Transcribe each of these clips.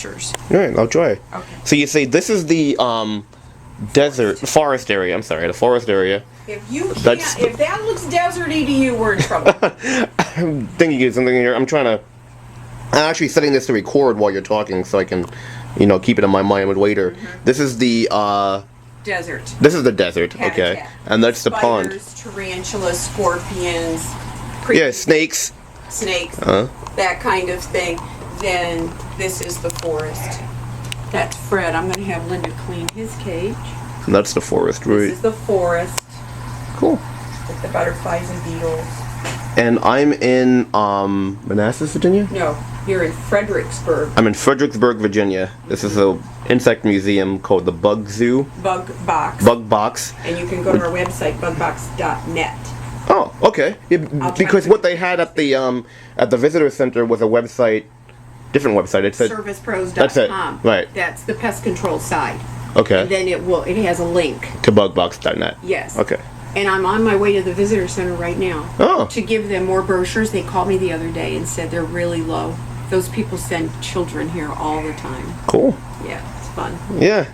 brochures. All right, I'll try. Okay. So you say this is the forest area. I'm sorry, the forest area. If you can't, if that looks deserty to you, we're in trouble. I'm thinking of something here. I'm actually setting this to record while you're talking so I can, keep it in my mind later. Mm-hmm. This is the Desert. This is the desert, Habitat. okay. And that's the pond. Spiders, tarantulas, scorpions. Yeah, snakes. Snakes, that kind of thing. Then this is the forest. That's Fred. I'm going to have Linda clean his cage. And that's the forest, right? This is the forest. Cool. With the butterflies and beetles. And I'm in Manassas, Virginia? No, you're in Fredericksburg. I'm in Fredericksburg, Virginia. This is an insect museum called the Bug Zoo. Bug Box. Bug Box. And you can go to our website, bugbox.net. Oh, okay. Yeah, because what they had at the visitor center was a website, different website. It said servicepros.com. That's it. Right. That's the pest control side. Okay. And then it has a link to bugbox.net. Yes. Okay. And I'm on my way to the visitor center right now to give them more brochures. They called me the other day and said they're really low. Those people send children here all the time. Cool. Yeah, it's fun. Yeah.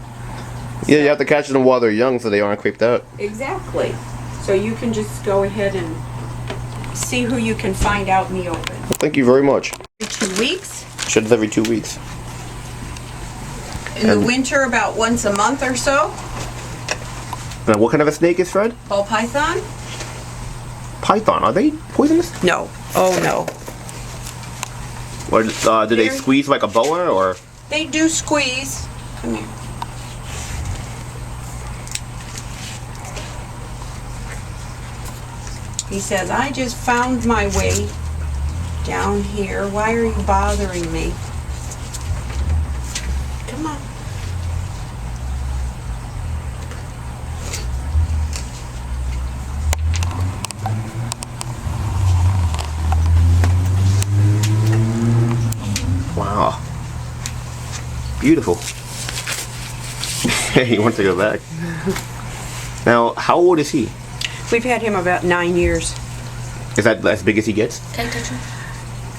Yeah, you have to catch them while they're young so they aren't creeped out. Exactly. So you can just go ahead and see who you can find out in the open. Well, thank you very much. Every 2 weeks. Sheds every 2 weeks. In the winter, about once a month or so. Now, what kind of a snake is Fred? Ball python. Python. Are they poisonous? No. Oh, no. Or do they squeeze like a boa, or? They do squeeze. Come here. He says, I just found my way down here. Why are you bothering me? Come on. Wow. Beautiful. He wants to go back. Now, how old is he? We've had him about 9 years. Is that as big as he gets? Can I touch him?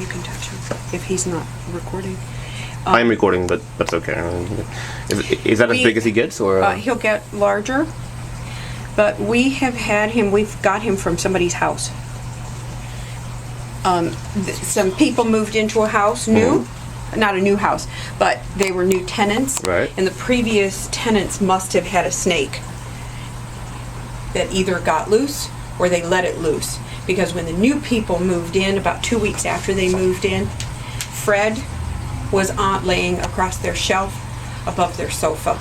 You can touch him if he's not recording. I'm recording, but that's okay. Is that as big as he gets, or? He'll get larger, but we have had him. We've got him from somebody's house. Some people moved into a house new. Not a new house, but they were new tenants. Right. And the previous tenants must have had a snake that either got loose or they let it loose. Because when the new people moved in, about 2 weeks after they moved in, Fred was laying across their shelf above their sofa.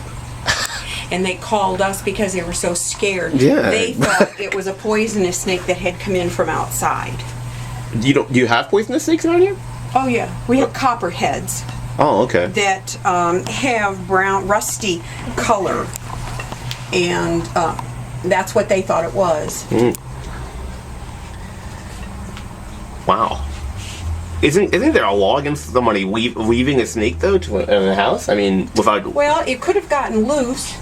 And they called us because they were so scared. Yeah. They thought it was a poisonous snake that had come in from outside. Do you have poisonous snakes around here? Oh yeah, we have copperheads. Oh, okay. That have brown, rusty color, and that's what they thought it was. Wow. Isn't there a law against somebody leaving a snake though in a house? I mean, without. Well, it could have gotten loose.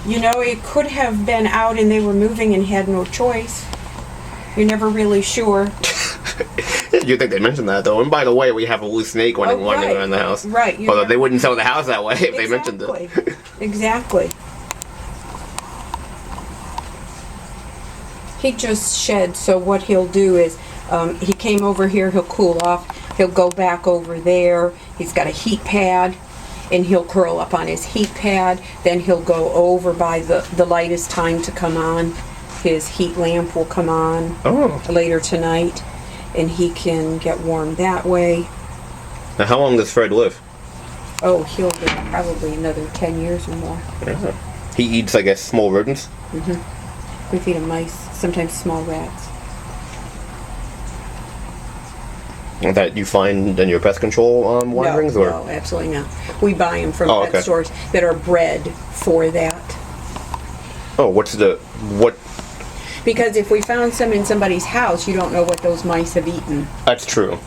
You know, it could have been out and they were moving and had no choice. You're never really sure. You think they mentioned that though? And by the way, we have a loose snake wandering around the house. Right. Although they wouldn't sell the house that way if they mentioned it. Exactly. He just sheds, so what he'll do is, he came over here, he'll cool off, he'll go back over there, he's got a heat pad, and he'll curl up on his heat pad, then he'll go over by the lightest time to come on. His heat lamp will come on later tonight, and he can get warm that way. Now, how long does Fred live? Oh, he'll live probably another 10 years or more. Yeah. He eats, I guess, small rodents? We feed him mice, sometimes small rats. That you find in your pest control wanderings? No, absolutely not. We buy them from pet stores that are bred for that. Oh, what? Because if we found some in somebody's house, you don't know what those mice have eaten. That's true.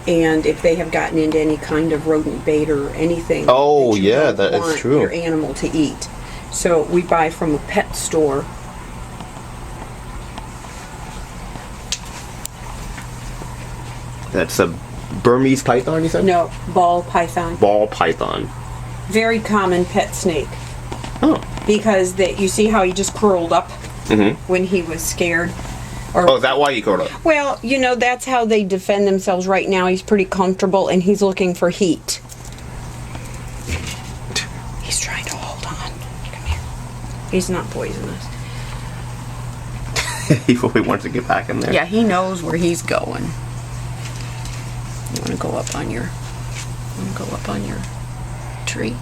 And if they have gotten into any kind of rodent bait or anything. Oh, that you yeah, don't that is want true. your animal to eat. So we buy from a pet store. That's a Burmese python, you said? No, ball python. Ball python. Very common pet snake. Oh. Because you see how he just curled up when he was scared? Or, Oh, is that why he curled up? well, you know, that's how they defend themselves right now. He's pretty comfortable and he's looking for heat. He's trying to hold on. Come here. He's not poisonous. He fully wants to get back in there. Yeah, he knows where he's going. You want to go up on your tree?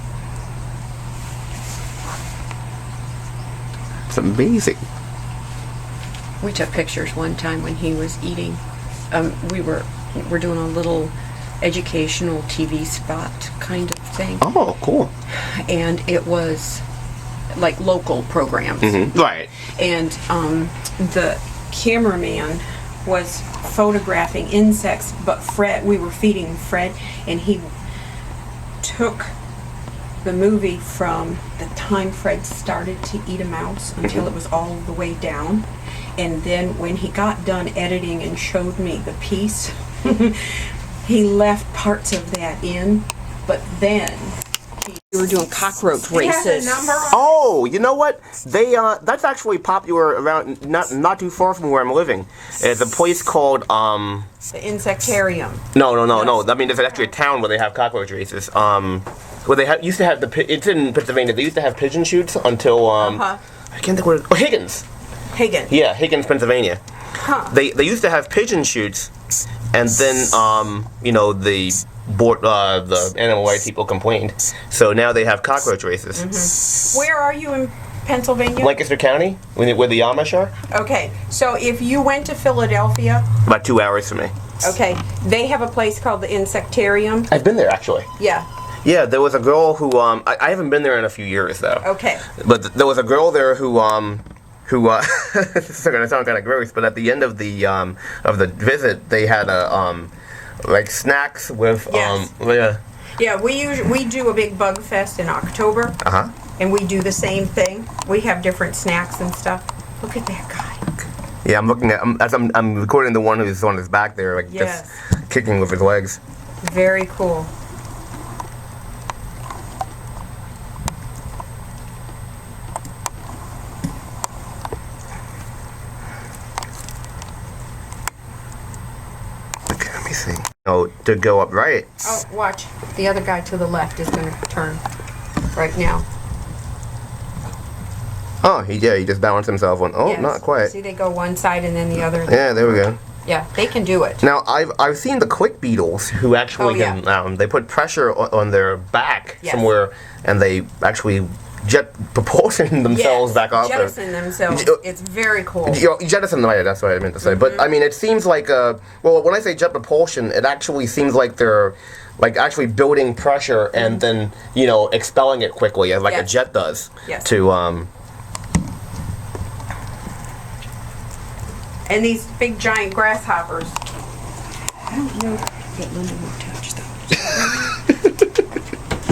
It's amazing. We took pictures one time when he was eating. We're doing a little educational TV spot kind of thing. Oh, cool. And it was like local programs. Right. And the cameraman was photographing insects, but we were feeding Fred, and he took the movie from the time Fred started to eat a mouse until it was all the way down. And then when he got done editing and showed me the piece, he left parts of that in, but then we were doing cockroach races. Oh, you know what? That's actually popular around not too far from where I'm living. It's a place called The Insectarium. No. I mean, there's actually a town where they have cockroach races. Where they used to have it's in Pennsylvania. They used to have pigeon shoots until I can't think what it, Higgins. Yeah, Higgins, Pennsylvania. Huh. They used to have pigeon shoots, and then the animal rights people complained. So now they have cockroach races. Where are you in Pennsylvania? Lancaster County, where the Amish are. Okay, so if you went to Philadelphia, About 2 hours from me. okay, they have a place called the Insectarium. I've been there actually. Yeah. Yeah, there was a girl who I haven't been there in a few years though. Okay. But there was a girl there who this is gonna sound kind of gross, but at the end of the visit, they had like snacks with Yes. Yeah, we do a big bug fest in October, and we do the same thing. We have different snacks and stuff. Look at that guy. Yeah, I'm looking at I'm recording the one who's on his back there, like Yes. just kicking with his legs. Very cool. Okay, let me see. Oh, to go up right. Oh, watch. The other guy to the left is going to turn right now. Oh, he just balanced himself on. Oh, Yes. not quite. See, they go one side and then the other. Yeah, there we go. Yeah, they can do it. Now I've seen the click beetles who actually Oh, yeah. can they put pressure on their back Yes. somewhere and they actually jet propulsion themselves back up. Jettison themselves. It's very cool. You jettison them, right? That's what I meant to say. But I mean, it seems like well, when I say jet propulsion, it actually seems like they're like actually building pressure and then expelling it quickly, as like a Yes. jet does. Yes. To And these big giant grasshoppers. I don't know that Linda won't touch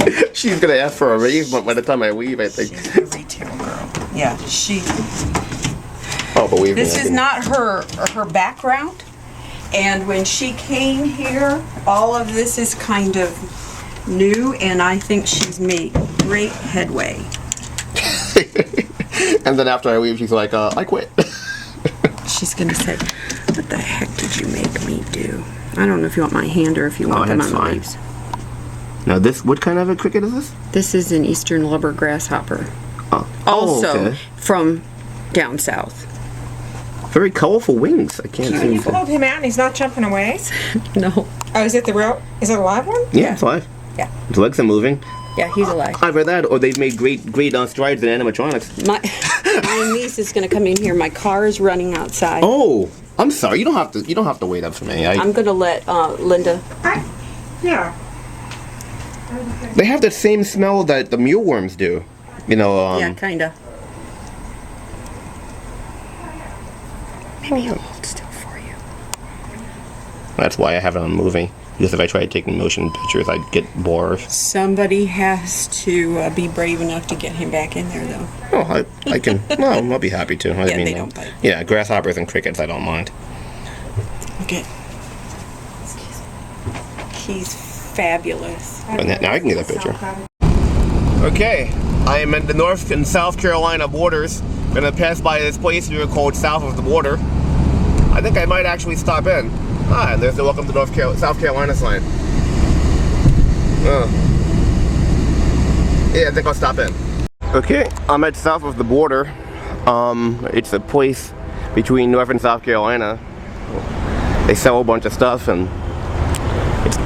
those. she's gonna ask for a raise by the time I leave, I think. She's a retail girl. Yeah, she. Oh, believe me. This is not her background, and when she came here, all of this is kind of new, and I think she's made great headway. And then after I leave, she's like, I quit. She's gonna say, "What the heck did you make me do?" I don't know if you want my hand or if you want them on that's the fine. leaves. Now what kind of a cricket is this? This is an eastern lubber grasshopper, Oh, also okay. from down south. Very colorful wings. I can't see. You pulled him out and he's not jumping away? No, Oh, is it is it a live one? Yeah, it's live. yeah, His legs are moving. yeah, he's alive. Either that, or they've made great strides in animatronics. My niece is gonna come in here. My car is running outside. Oh, I'm sorry. You don't have to wait up for me. I'm gonna let Linda. Yeah. They have the same smell that the mealworms do. Yeah, kinda. Maybe I'll hold still for you. That's why I have it on movie. Because if I tried taking motion pictures, I'd get bored. Somebody has to be brave enough to get him back in there, though. Oh, I can. No, I'll be happy to. Yeah, they don't bite. Yeah, grasshoppers and crickets, I don't mind. Okay. Excuse me. he's fabulous. Now I can get a picture. Okay, I am at the North and South Carolina borders. Gonna pass by this place here called South of the Border. I think I might actually stop in. Ah, and there's the Welcome to South Carolina sign. Yeah, I think I'll stop in. Okay, I'm at South of the Border. It's a place between North and South Carolina. They sell a bunch of stuff, and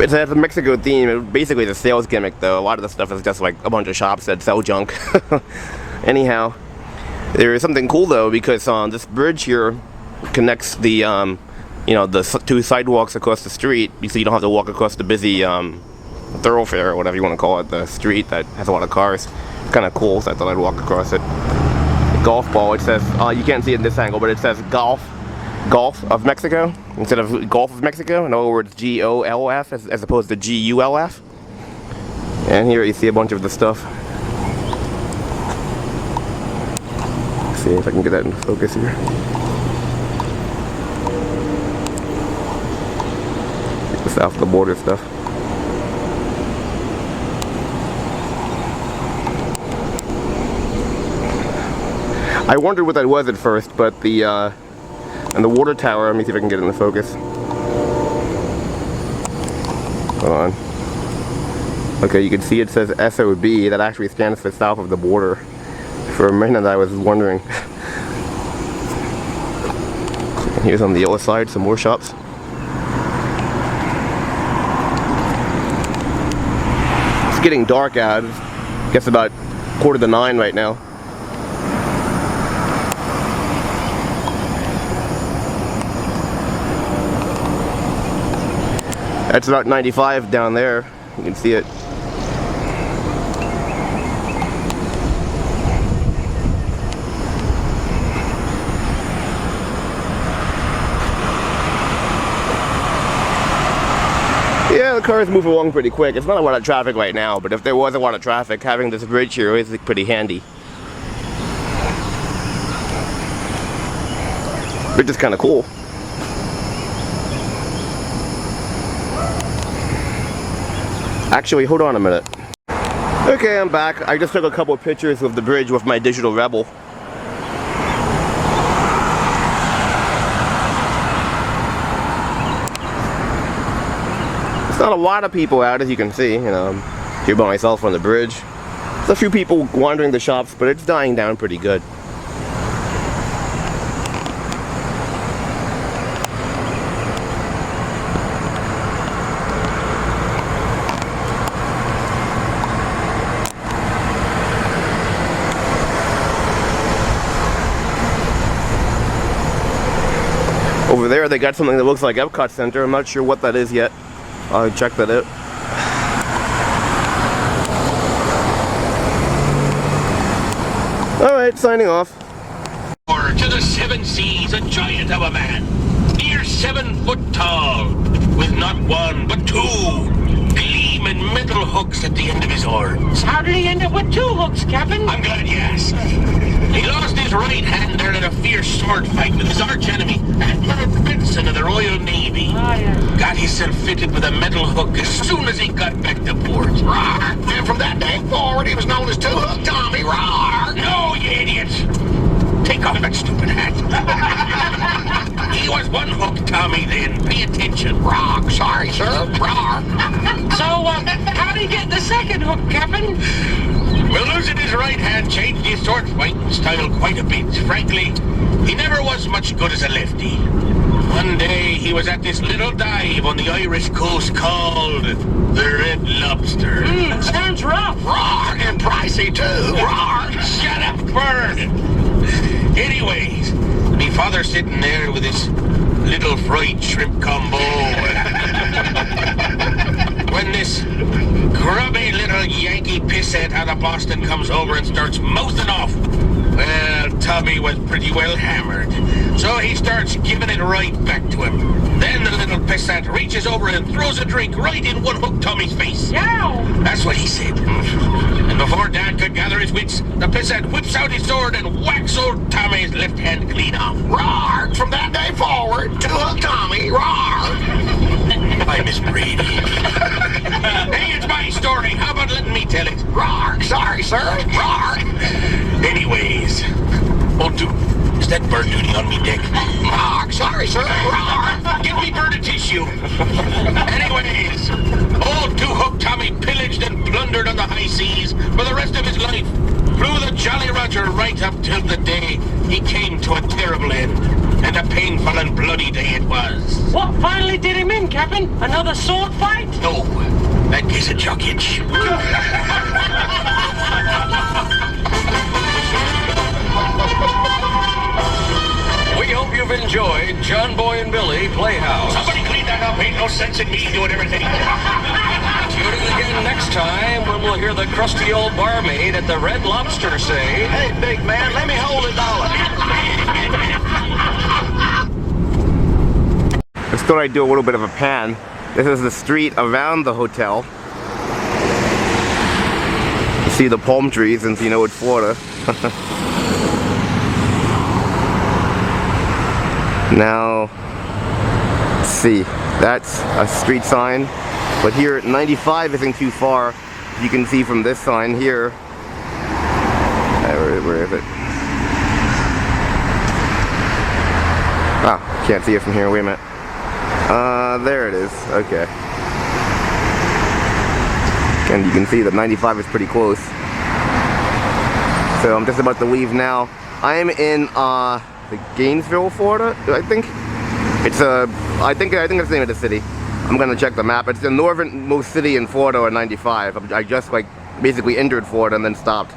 it has a Mexico theme. It basically it's a sales gimmick, though. A lot of the stuff is just like a bunch of shops that sell junk. Anyhow, there is something cool though, because this bridge here connects the you know, the two sidewalks across the street, so you don't have to walk across the busy thoroughfare or whatever you want to call it, the street that has a lot of cars. Kind of cool, so I thought I'd walk across it. The golf ball, it says, you can't see it in this angle, but it says Gulf of Mexico instead of Gulf of Mexico. In other words, G-O-L-F as opposed to G-U-L-F. And here you see a bunch of the stuff. Let's see if I can get that in focus here. The South of the Border stuff. I wondered what that was at first, but the and the water tower, let me see if I can get it in the focus. Hold on. Okay, you can see it says SOB. That actually stands for South of the Border. For a minute I was wondering. Here's on the other side some more shops. It's getting dark out. I guess about 8:45 right now. That's about 95 down there. You can see it. Yeah, the cars move along pretty quick. It's not a lot of traffic right now, but if there was a lot of traffic, having this bridge here is pretty handy. Bridge is kind of cool. Actually, hold on a minute. Okay, I'm back. I just took a couple of pictures of the bridge with my digital Rebel. There's not a lot of people out, as you can see. You know, I'm here by myself on the bridge. There's a few people wandering the shops, but it's dying down pretty good. Over there they got something that looks like Epcot Center. I'm not sure what that is yet. I'll check that out. Alright, signing off. To the seven seas, a giant of a man, near 7 foot tall, with not one but two gleaming metal hooks at the end of his horns. How did he end up with 2 hooks, Captain? I'm glad you asked. He lost his right hand there in a fierce sword fight with his arch enemy, Admiral Benson of the Royal Navy. Got himself fitted with a metal hook as soon as he got back to port. Roar! And from that day forward, he was known as Two-Hook Tommy. Roar! No, you idiot! Take off that stupid hat. He was one hook Tommy then. Pay attention. Roar! Sorry, sir. Roar! So, how did he get the second hook, Captain? Well, losing his right hand changed his sword fighting style quite a bit. Frankly, he never was much good as a lefty. One day, he was at this little dive on the Irish coast called the Red Lobster. Sounds rough. Roar! And pricey, too. Roar! Shut up, bird! Anyways, me father sitting there with his little fried shrimp combo. When this grubby little Yankee pisshead out of Boston comes over and starts mouthing off, well, Tommy was pretty well hammered. So he starts giving it right back to him. Then the little pisshead reaches over and throws a drink right in one hook Tommy's face. Yow! That's what he said. And before Dad could gather his wits, the pisshead whips out his sword and whacks old Tommy's left hand clean off. Roar! From that day forward, Two-Hook Tommy. Roar! Hi, Miss Brady. Hey, it's my story. How about letting me tell it? Roar! Sorry, sir. Roar! Anyways, old dude, is that bird duty on me, Dick? Roar! Sorry, sir. Roar! Give me bird a tissue. Anyways, old two-hook Tommy pillaged and plundered on the high seas for the rest of his life. Flew the Jolly Roger right up till the day he came to a terrible end. And a painful and bloody day it was. What finally did him in, Captain? Another sword fight? No, that is a jock itch. We hope you've enjoyed John Boy and Billy Playhouse. Somebody clean that up. Ain't no sense in me doing everything. Tune in again next time when we'll hear the crusty old barmaid at the Red Lobster say, Hey, big man, let me hold $1. I just thought I'd do a little bit of a pan. This is the street around the hotel. You see the palm trees since you know it's Florida. Now, let's see, that's a street sign, but here 95 isn't too far. You can see from this sign here. Where is it? Ah, can't see it from here, wait a minute. There it is, okay. And you can see that 95 is pretty close. So I'm just about to leave now. I am in the Gainesville, Florida, I think. I think it's the name of the city. I'm gonna check the map. It's the northernmost city in Florida on 95. I just like basically entered Florida and then stopped.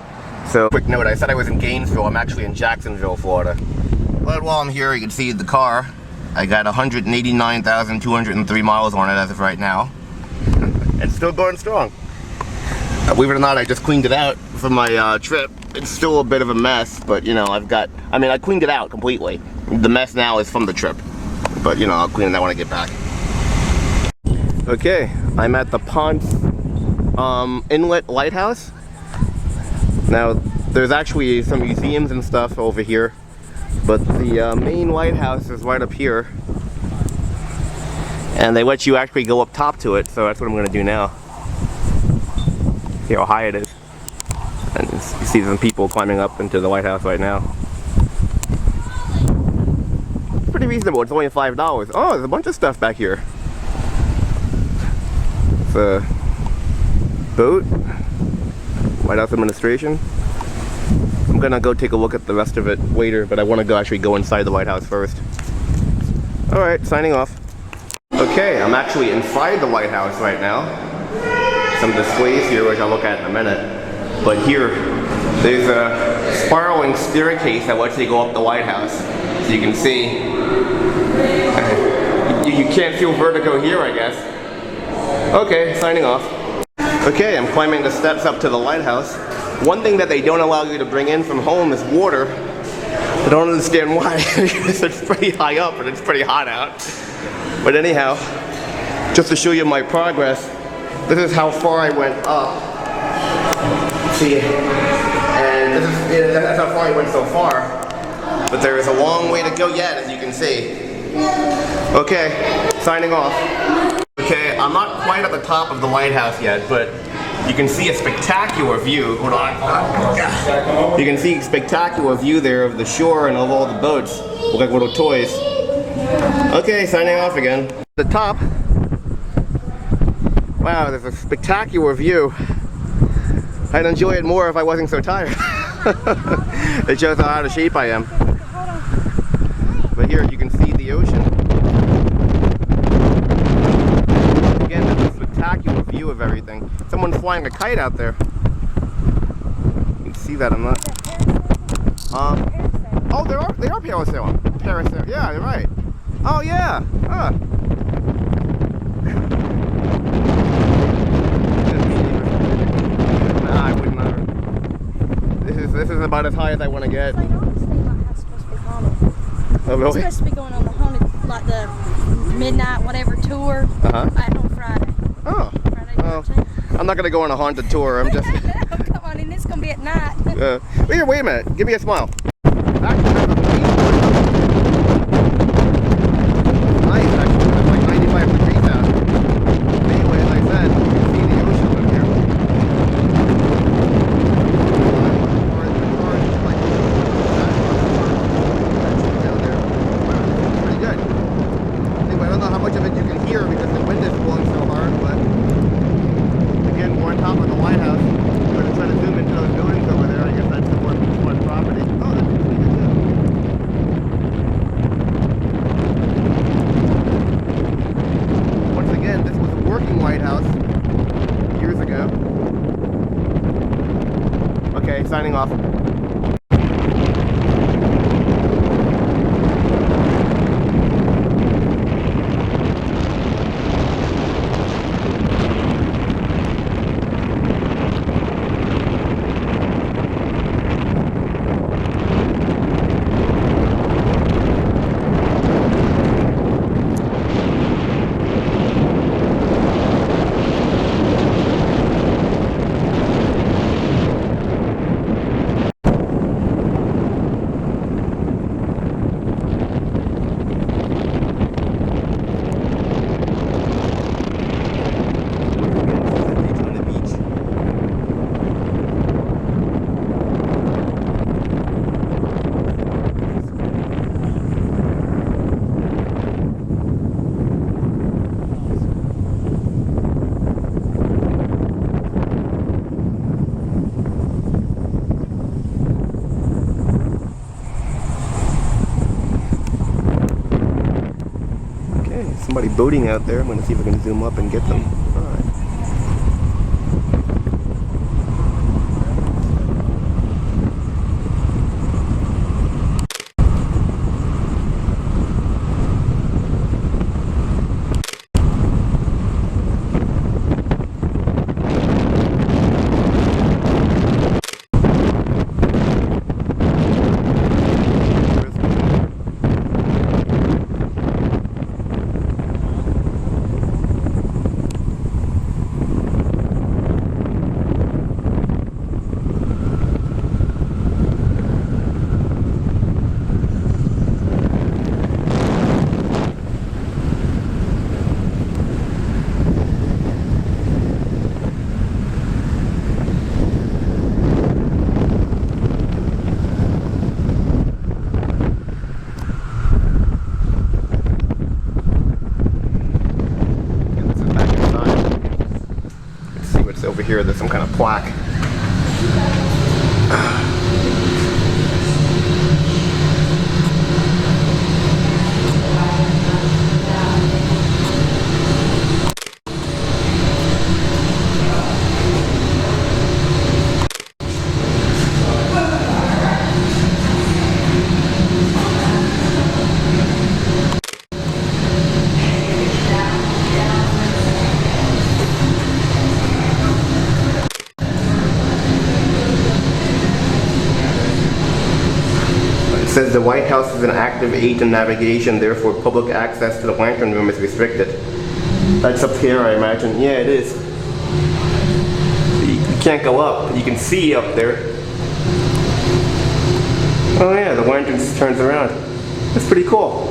So quick note, I said I was in Gainesville. I'm actually in Jacksonville, Florida. But while I'm here, you can see the car. I got 189,203 miles on it as of right now. It's still going strong. Believe it or not, I just cleaned it out for my trip. It's still a bit of a mess, but you know, I cleaned it out completely. The mess now is from the trip. But you know, I'll clean it out when I get back. Okay, I'm at the Ponce Inlet Lighthouse. Now, there's actually some museums and stuff over here, but the main lighthouse is right up here. And they let you actually go up top to it, so that's what I'm gonna do now. See how high it is. And you see some people climbing up into the lighthouse right now. It's pretty reasonable, it's only $5. Oh, there's a bunch of stuff back here. It's a boat, Lighthouse Administration. I'm gonna go take a look at the rest of it later, but I want to actually go inside the lighthouse first. Alright, signing off. Okay, I'm actually inside the lighthouse right now. Some displays here which I'll look at in a minute. But here, there's a spiraling staircase that lets you go up the lighthouse. So you can see, you can't feel vertigo here, I guess. Okay, signing off. Okay, I'm climbing the steps up to the lighthouse. One thing that they don't allow you to bring in from home is water. I don't understand why, because it's pretty high up and it's pretty hot out. But anyhow, just to show you my progress, this is how far I went up. See, and that's how far I went so far. But there is a long way to go yet, as you can see. Okay, signing off. Okay, I'm not quite at the top of the lighthouse yet, but you can see a spectacular view. Hold on. You can see a spectacular view there of the shore and of all the boats. Look like little toys. Okay, signing off again. The top. Wow, there's a spectacular view. I'd enjoy it more if I wasn't so tired. It shows how out of shape I am. But here you can see the ocean. Again, there's a spectacular view of everything. Someone's flying a kite out there. You can see that, I'm not. Oh, they are parasailing. Parasailing. Yeah, you're right. Oh yeah. Huh. Nah, I wouldn't. This is about as high as I want to get. So y'all this thing lighthouse supposed to be haunted. Oh really? It's supposed to be going on the haunted, like the midnight whatever tour. Back on Friday. Oh. Friday the 13th. I'm not gonna go on a haunted tour. I'm just. Come on, and it's gonna be at night. Wait a minute. Give me a smile. Nice, actually. It's like 95 degrees out. signing off. Somebody boating out there. I'm going to see if I can zoom up and get them. All right. Over here, there's some kind of plaque. It says the White House is an active aid to navigation, therefore public access to the lantern room is restricted. That's up here, I imagine. Yeah, it is. You can't go up, but you can see up there. Oh yeah, the lantern just turns around. That's pretty cool.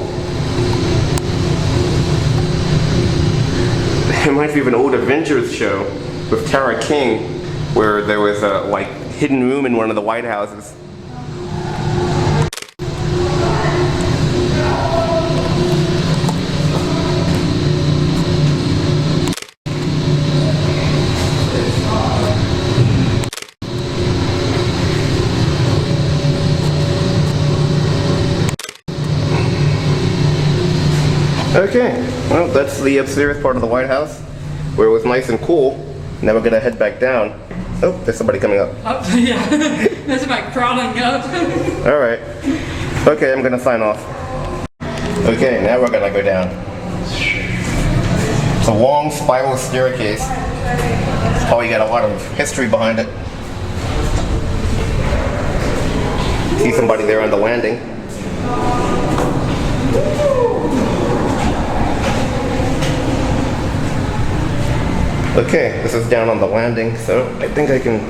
It reminds me of an old Avengers show with Tara King, where there was a like hidden room in one of the White Houses. Okay, well that's the upstairs part of the White House, where it was nice and cool. Now we're gonna head back down. Oh, there's somebody coming up. Oh, yeah. That's about crawling up. Alright. Okay, I'm gonna sign off. Okay, now we're gonna go down. It's a long spiral staircase. It's probably got a lot of history behind it. See somebody there on the landing. Okay, this is down on the landing, so I think I can...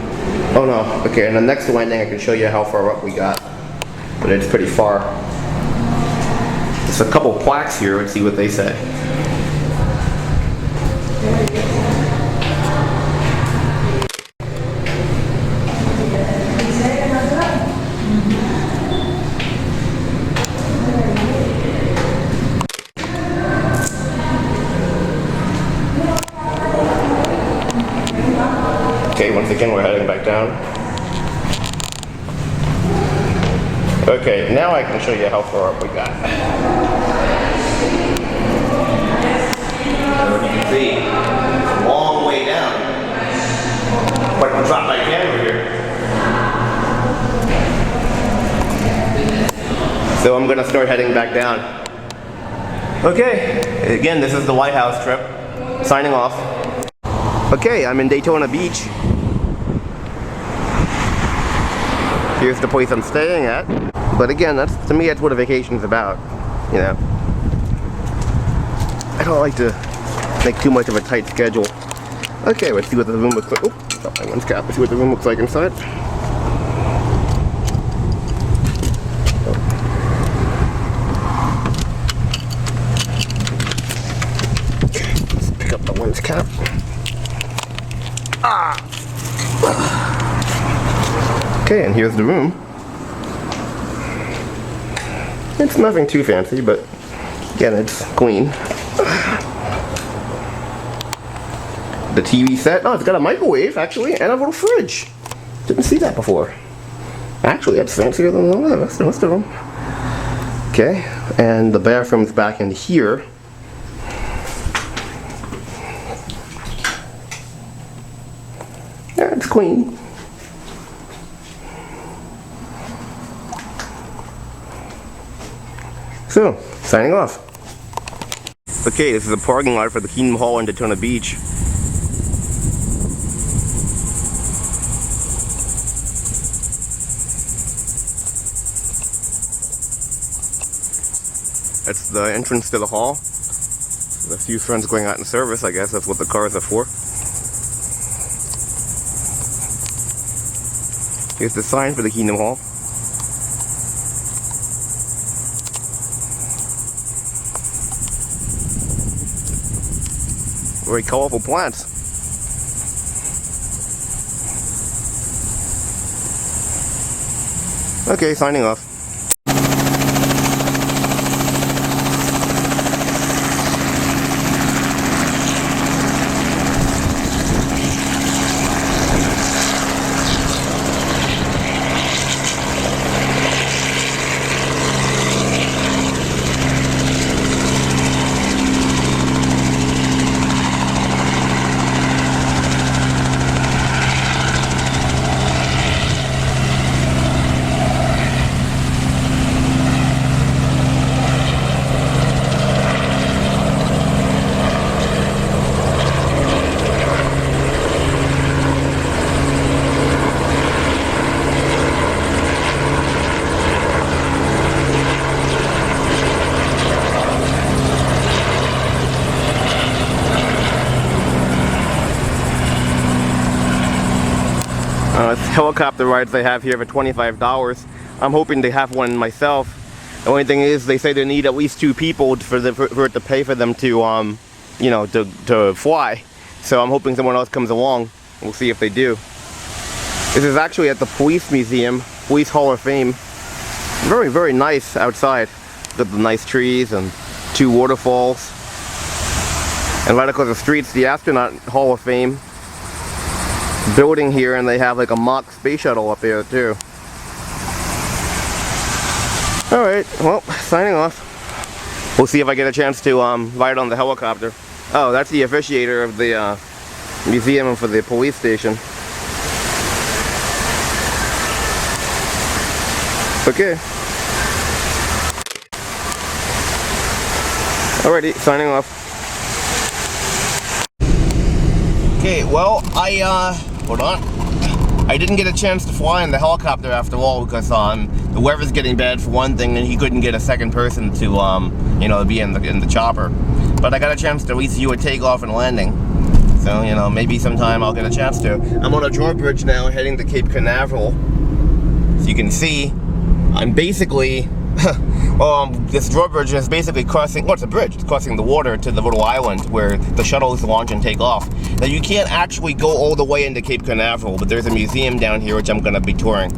Oh no, okay, on the next landing I can show you how far up we got. But it's pretty far. There's a couple plaques here, let's see what they say. Okay, once again we're heading back down. Okay, now I can show you how far up we got. So you can see, it's a long way down. But I can drop my camera here. So I'm gonna start heading back down. Okay, again, this is the White House trip. Signing off. Okay, I'm in Daytona Beach. Here's the place I'm staying at. But again, to me, that's what a vacation's about, you know. I don't like to make too much of a tight schedule. Okay, let's see what the room looks like. Oh, got my one's cap. Let's see what the room looks like inside. Okay, let's pick up the one's cap. Okay, and here's the room. It's nothing too fancy, but again, it's clean. The TV set, oh, it's got a microwave, actually, and a little fridge. Didn't see that before. Actually, that's fancier than the rest of them. Okay, and the bathroom's back in here. Yeah, it's clean. So, signing off. Okay, this is a parking lot for the Kingdom Hall in Daytona Beach. That's the entrance to the hall. A few friends going out in service, I guess that's what the cars are for. Here's the sign for the Kingdom Hall. Very colorful plants. Okay, signing off. It's helicopter rides they have here for $25. I'm hoping to have one myself. The only thing is, they say they need at least 2 people for it to pay for them to, you know, to fly. So I'm hoping someone else comes along. We'll see if they do. This is actually at the Police Museum, Police Hall of Fame. Very, very nice outside. Got the nice trees and 2 waterfalls. And right across the street's the Astronaut Hall of Fame building here, and they have like a mock space shuttle up there too. Alright, well, signing off. We'll see if I get a chance to ride on the helicopter. Oh, that's the officiator of the museum for the police station. Okay. Alrighty, signing off. Okay, well, hold on. I didn't get a chance to fly in the helicopter after all because the weather's getting bad for one thing, and he couldn't get a second person to you know, be in the chopper. But I got a chance to at least view a takeoff and landing. So, you know, maybe sometime I'll get a chance to. I'm on a drawbridge now heading to Cape Canaveral. So you can see, I'm basically this drawbridge is basically crossing, well, it's a bridge, it's crossing the water to the little island where the shuttles launch and take off. Now you can't actually go all the way into Cape Canaveral, but there's a museum down here which I'm going to be touring.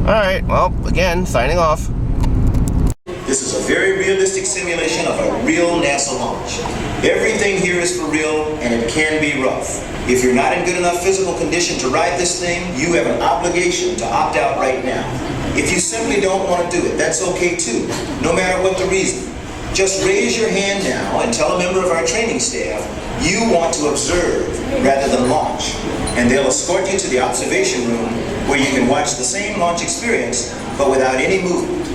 Alright, well, again, signing off. This is a very realistic simulation of a real NASA launch. Everything here is for real, and it can be rough. If you're not in good enough physical condition to ride this thing, you have an obligation to opt out right now. If you simply don't want to do it, that's okay too, no matter what the reason. Just raise your hand now and tell a member of our training staff you want to observe rather than launch, and they'll escort you to the observation room where you can watch the same launch experience but without any movement.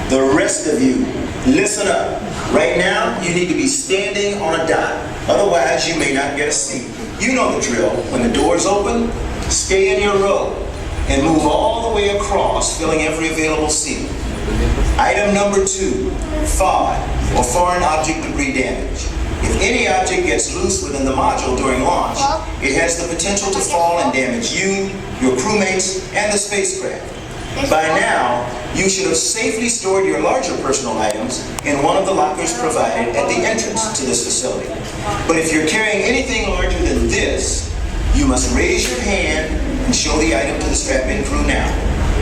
The rest of you, listen up. Right now, you need to be standing on a dot. Otherwise, you may not get a seat. You know the drill. When the doors open, stay in your row and move all the way across, filling every available seat. Item number 2, FOD, or foreign object debris damage. If any object gets loose within the module during launch, it has the potential to fall and damage you, your crewmates, and the spacecraft. By now, you should have safely stored your larger personal items in one of the lockers provided at the entrance to this facility. But if you're carrying anything larger than this, you must raise your hand and show the item to the strap-in crew now.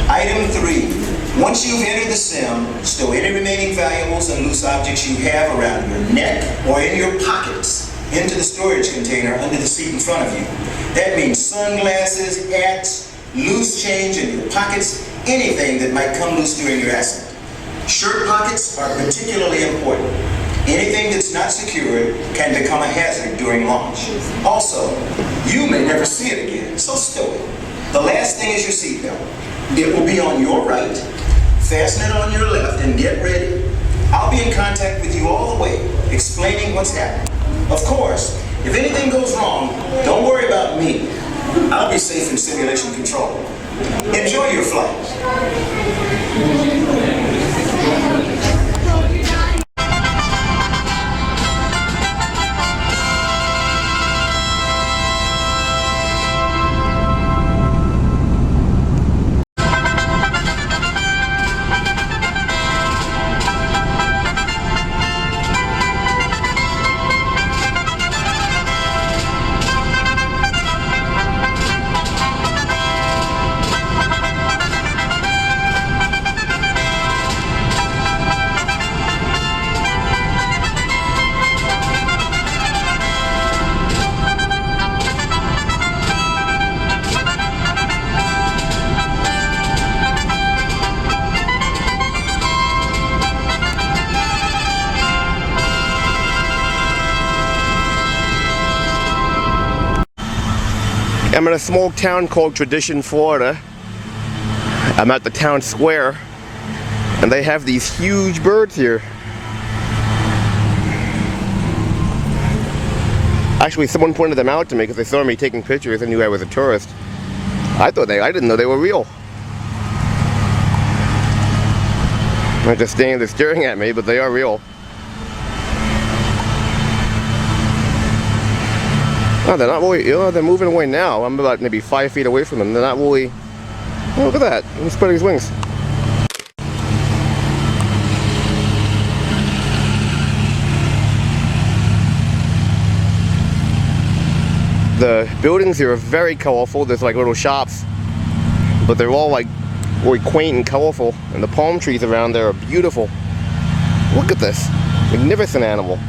Item 3, once you've entered the sim, stow any remaining valuables and loose objects you have around your neck or in your pockets into the storage container under the seat in front of you. That means sunglasses, hats, loose change in your pockets, anything that might come loose during your ascent. Shirt pockets are particularly important. Anything that's not secured can become a hazard during launch. Also, you may never see it again, so stow it. The last thing is your seatbelt. It will be on your right, fasten it on your left, and get ready. I'll be in contact with you all the way, explaining what's happening. Of course, if anything goes wrong, don't worry about me. I'll be safe in simulation control. Enjoy your flight. I'm in a small town called Tradition, Florida. I'm at the town square, and they have these huge birds here. Actually, someone pointed them out to me because they saw me taking pictures and knew I was a tourist. I didn't know they were real. They're just standing there staring at me, but they are real. Oh, they're not really, they're moving away now. I'm about maybe 5 feet away from them. They're not really, oh, look at that. He's spreading his wings. The buildings here are very colorful. There's like little shops, but they're all like really quaint and colorful. And the palm trees around there are beautiful. Look at this magnificent animal.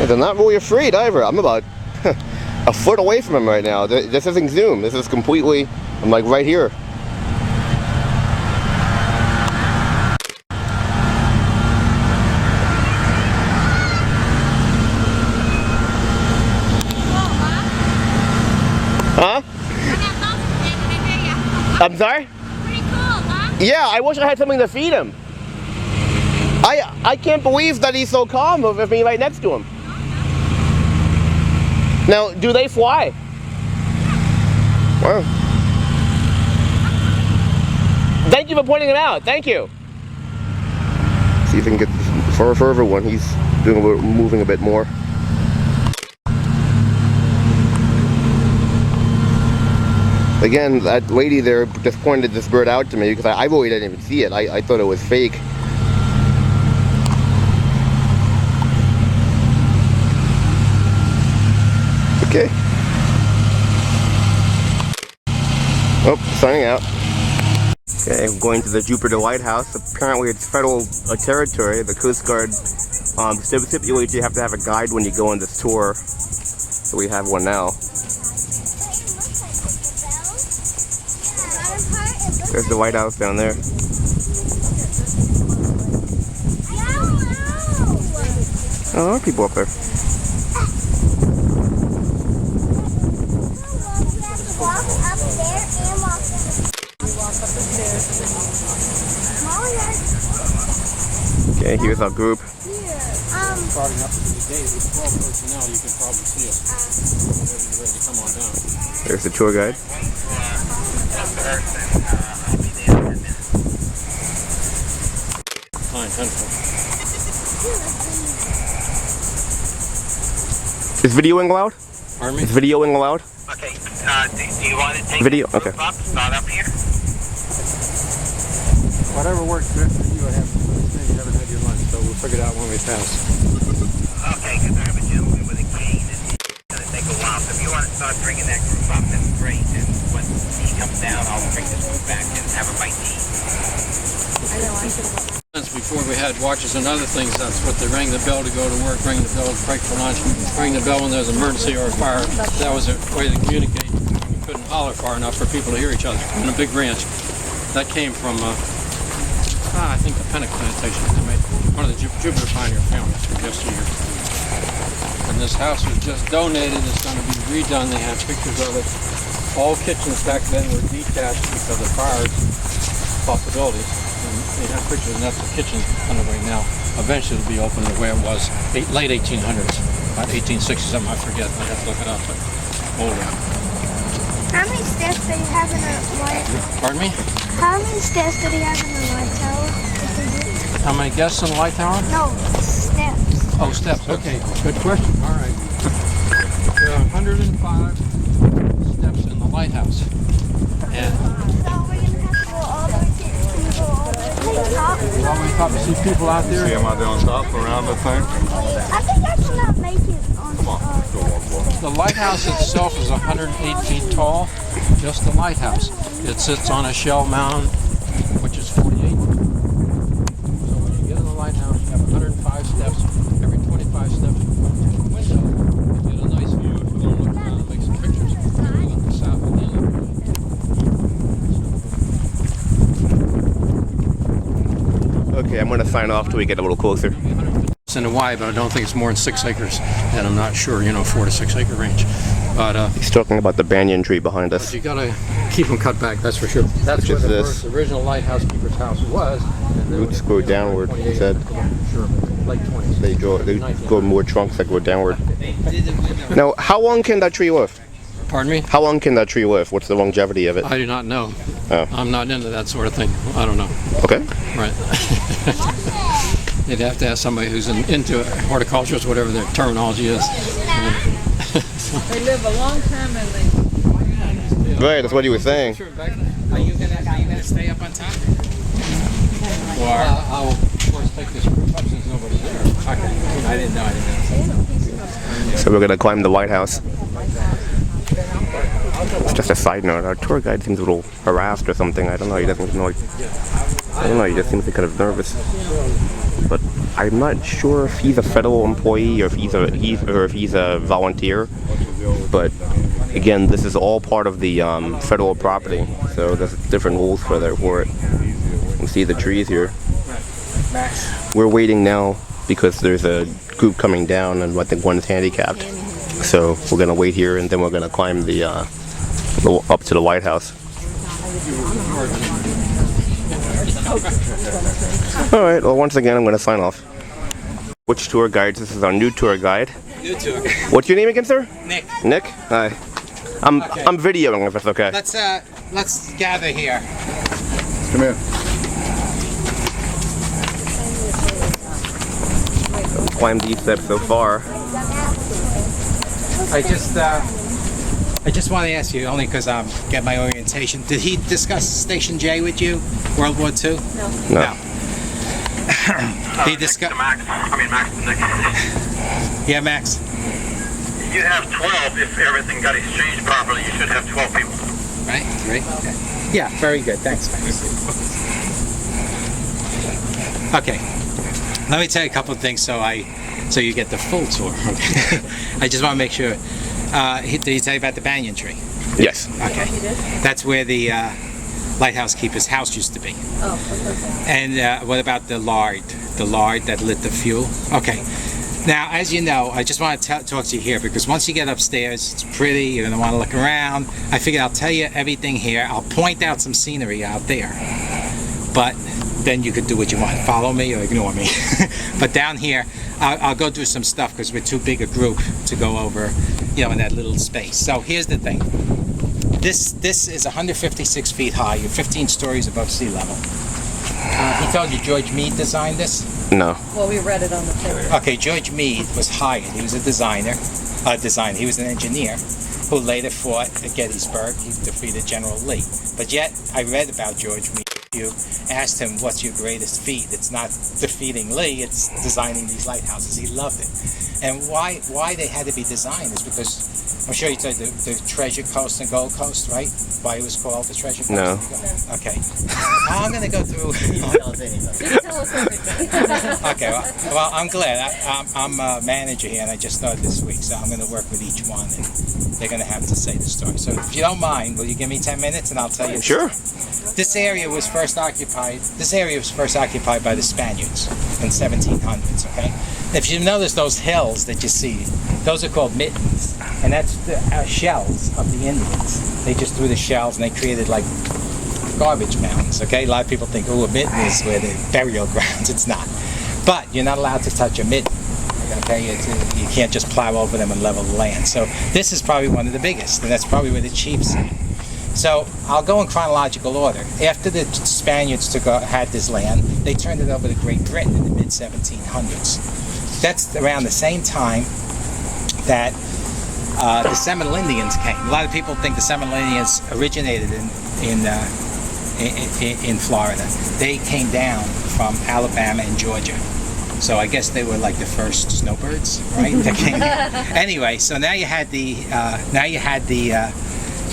They're not really afraid either. I'm about a foot away from them right now. This isn't zoom. This is completely, I'm like right here. Huh? I'm sorry? Pretty cool, huh? Yeah, I wish I had something to feed him. I can't believe that he's so calm with me right next to him. Now, do they fly? Wow. Thank you for pointing it out. Thank you. See if I can get this further one. He's moving a bit more. Again, that lady there just pointed this bird out to me because I really didn't even see it. I thought it was fake. Okay. Oh, signing out. Okay, I'm going to the Jupiter Lighthouse. Apparently it's federal territory. The Coast Guard stipulates you have to have a guide when you go on this tour. So we have one now. There's the White House down there. Oh, there are people up there. walk up there and walk Okay, here's our group. Starting up to the gate with 12 personnel, you can probably see us. Whenever you're ready to come on down. There's the tour guide. Fine, 10-foot. Is videoing allowed? Pardon me? Is videoing allowed? Okay, do you want to take Video, the okay. roof up, not up here? Whatever works best for you. I haven't had your lunch, so we'll figure it out when we pass. Okay, because I have a gentleman with a cane, and it's going to take a while. So if you want to start bringing that group up, that's great. And when he comes down, I'll bring this group back and have a bite to eat. Before we had watches and other things, that's what they rang the bell to go to work, ring the bell to break for lunch, ring the bell when there's an emergency or a fire. That was a way to communicate. You couldn't holler far enough for people to hear each other in a big ranch. That came from, I think the Pennock plantation. They made one of the Jupiter Pioneer families from yesteryear. And this house was just donated. It's going to be redone. They have pictures of it. All kitchens back then were detached because of fire possibilities. And they have pictures, and that's the kitchen underway now. Eventually it'll be open the way it was late 1800s, about 1860 something, I forget. I have to look it up, but older. How many steps do you have in a light? Pardon me? How many steps do you have in the light tower? How many guests in the light tower? No, steps. Oh, steps. Okay, good question. All right. There are 105 steps in the lighthouse. And So we're going to have to go all the way to the top. all the way up, see people out there. See them out there on top around the thing? I think I cannot make it on The lighthouse itself is 108 feet tall, just the lighthouse. It sits on a shell mound, which is 48. So when you get in the lighthouse, you have 105 steps. Every 25 steps, you go to a window. You get a nice view if you want to look around and make some pictures. Look at the south of the inlet. Okay, I'm going to sign off till we get a little closer. In Hawaii, but I don't think it's more than 6 acres, and I'm not sure, 4 to 6 acre range. But He's talking about the banyan tree behind us. you gotta keep them cut back, that's for sure. That's Which where is the this? first original lighthouse keeper's house was. And then Roots when go it was downward, he 28, said. Sure, late 20s. They go more trunks that go downward. Now, how long can that tree live? Pardon me? How long can that tree live? What's the longevity of it? I do not know. Oh. I'm not into that sort of thing. I don't know. Okay. Right. You'd have to ask somebody who's into horticulturist, whatever their terminology is. They live a long time and they... Right, that's what you were saying. Are you gonna stay up on top? Well, I will, of course, take this group up since nobody's there. Okay. I didn't know. So we're going to climb the lighthouse. It's just a side note. Our tour guide seems a little harassed or something. I don't know. He doesn't know. I don't know. He just seems kind of nervous. But I'm not sure if he's a federal employee or if he's a volunteer. But again, this is all part of the federal property, so there's different rules for it. You see the trees here. We're waiting now because there's a group coming down, and I think one's handicapped. So we're gonna wait here, and then we're gonna climb the up to the lighthouse. All right. Well, once again, I'm gonna sign off. Which tour guides? This is our new tour guide. New tour. What's your name again, sir? Nick. Nick. Hi. I'm videoing if it's okay. Let's gather here. Come here. Climbed these steps so far. I just want to ask you, only because I'm getting my orientation. Did he discuss Station J with you, World War II? No. He discussed. Max, Nick. Yeah, Max. You have 12 if everything got exchanged properly. You should have 12 people. Right. Okay. Yeah, very good. Thanks, Max. Okay. Let me tell you a couple of things so you get the full tour. Okay. I just want to make sure. Did he tell you about the banyan tree? Yes. Okay. That's where the lighthouse keeper's house used to be. Oh. And what about the lard? The lard that lit the fuel? Okay. Now, as you know, I just want to talk to you here because once you get upstairs, it's pretty, you're going to want to look around. I figured I'll tell you everything here. I'll point out some scenery out there. But then you could do what you want. Follow me or ignore me. But down here, I'll go do some stuff because we're too big a group to go over, in that little space. So here's the thing. This is 156 feet high. You're 15 stories above sea level. He told you George Meade designed this? No. Well, we read it on the paper. Okay, George Meade was hired. He was a designer. He was an engineer who later fought at Gettysburg. He defeated General Lee. But yet, I read about George Meade. You asked him, what's your greatest feat? It's not defeating Lee, it's designing these lighthouses. He loved it. And why they had to be designed is because, I'm sure you said the Treasure Coast and Gold Coast, right? Why it was called the Treasure Coast? No. Okay. I'm going to go through... Okay, well, I'm glad. I'm a manager here, and I just started this week, so I'm going to work with each one, and they're going to have to say the story. So if you don't mind, will you give me 10 minutes, and I'll tell you... Sure. This area was first occupied by the Spaniards in 1700s, okay? If you notice those hills that you see, those are called mittens, and that's the shells of the Indians. They just threw the shells and they created like garbage mounds, okay? A lot of people think, oh, a mitten is where the burial grounds. It's not. But you're not allowed to touch a mitten, okay? You can't just plow over them and level the land. So this is probably one of the biggest, and that's probably where the chiefs are. So I'll go in chronological order. After the Spaniards had this land, they turned it over to Great Britain in the mid-1700s. That's around the same time that the Seminole Indians came. A lot of people think the Seminole Indians originated in Florida. They came down from Alabama and Georgia. So I guess they were like the first snowbirds, right? That came here. Anyway, so now you had the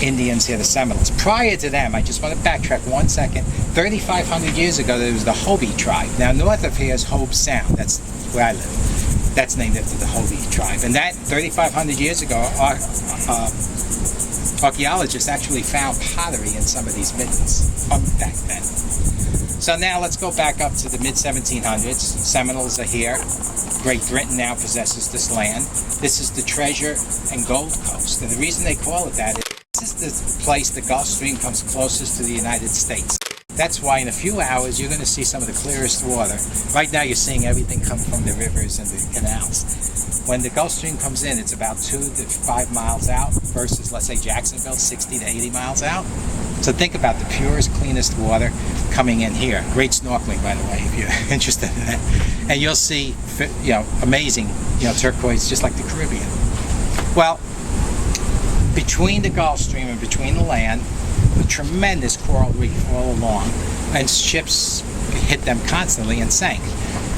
Indians here, the Seminoles. Prior to them, I just want to backtrack 1 second. 3,500 years ago, there was the Hopi tribe. Now, north of here is Hobe Sound. That's where I live. That's named after the Hopi tribe. And that 3,500 years ago, archaeologists actually found pottery in some of these mittens from back then. So now let's go back up to the mid-1700s. Seminoles are here. Great Britain now possesses this land. This is the Treasure and Gold Coast. And the reason they call it that is this is the place the Gulf Stream comes closest to the United States. That's why in a few hours you're going to see some of the clearest water. Right now you're seeing everything come from the rivers and the canals. When the Gulf Stream comes in, it's about 2 to 5 miles out versus, let's say, Jacksonville, 60 to 80 miles out. So think about the purest, cleanest water coming in here. Great snorkeling, by the way, if you're interested in that. And you'll see, amazing, turquoise, just like the Caribbean. Well, between the Gulf Stream and between the land, a tremendous coral reef all along, and ships hit them constantly and sank.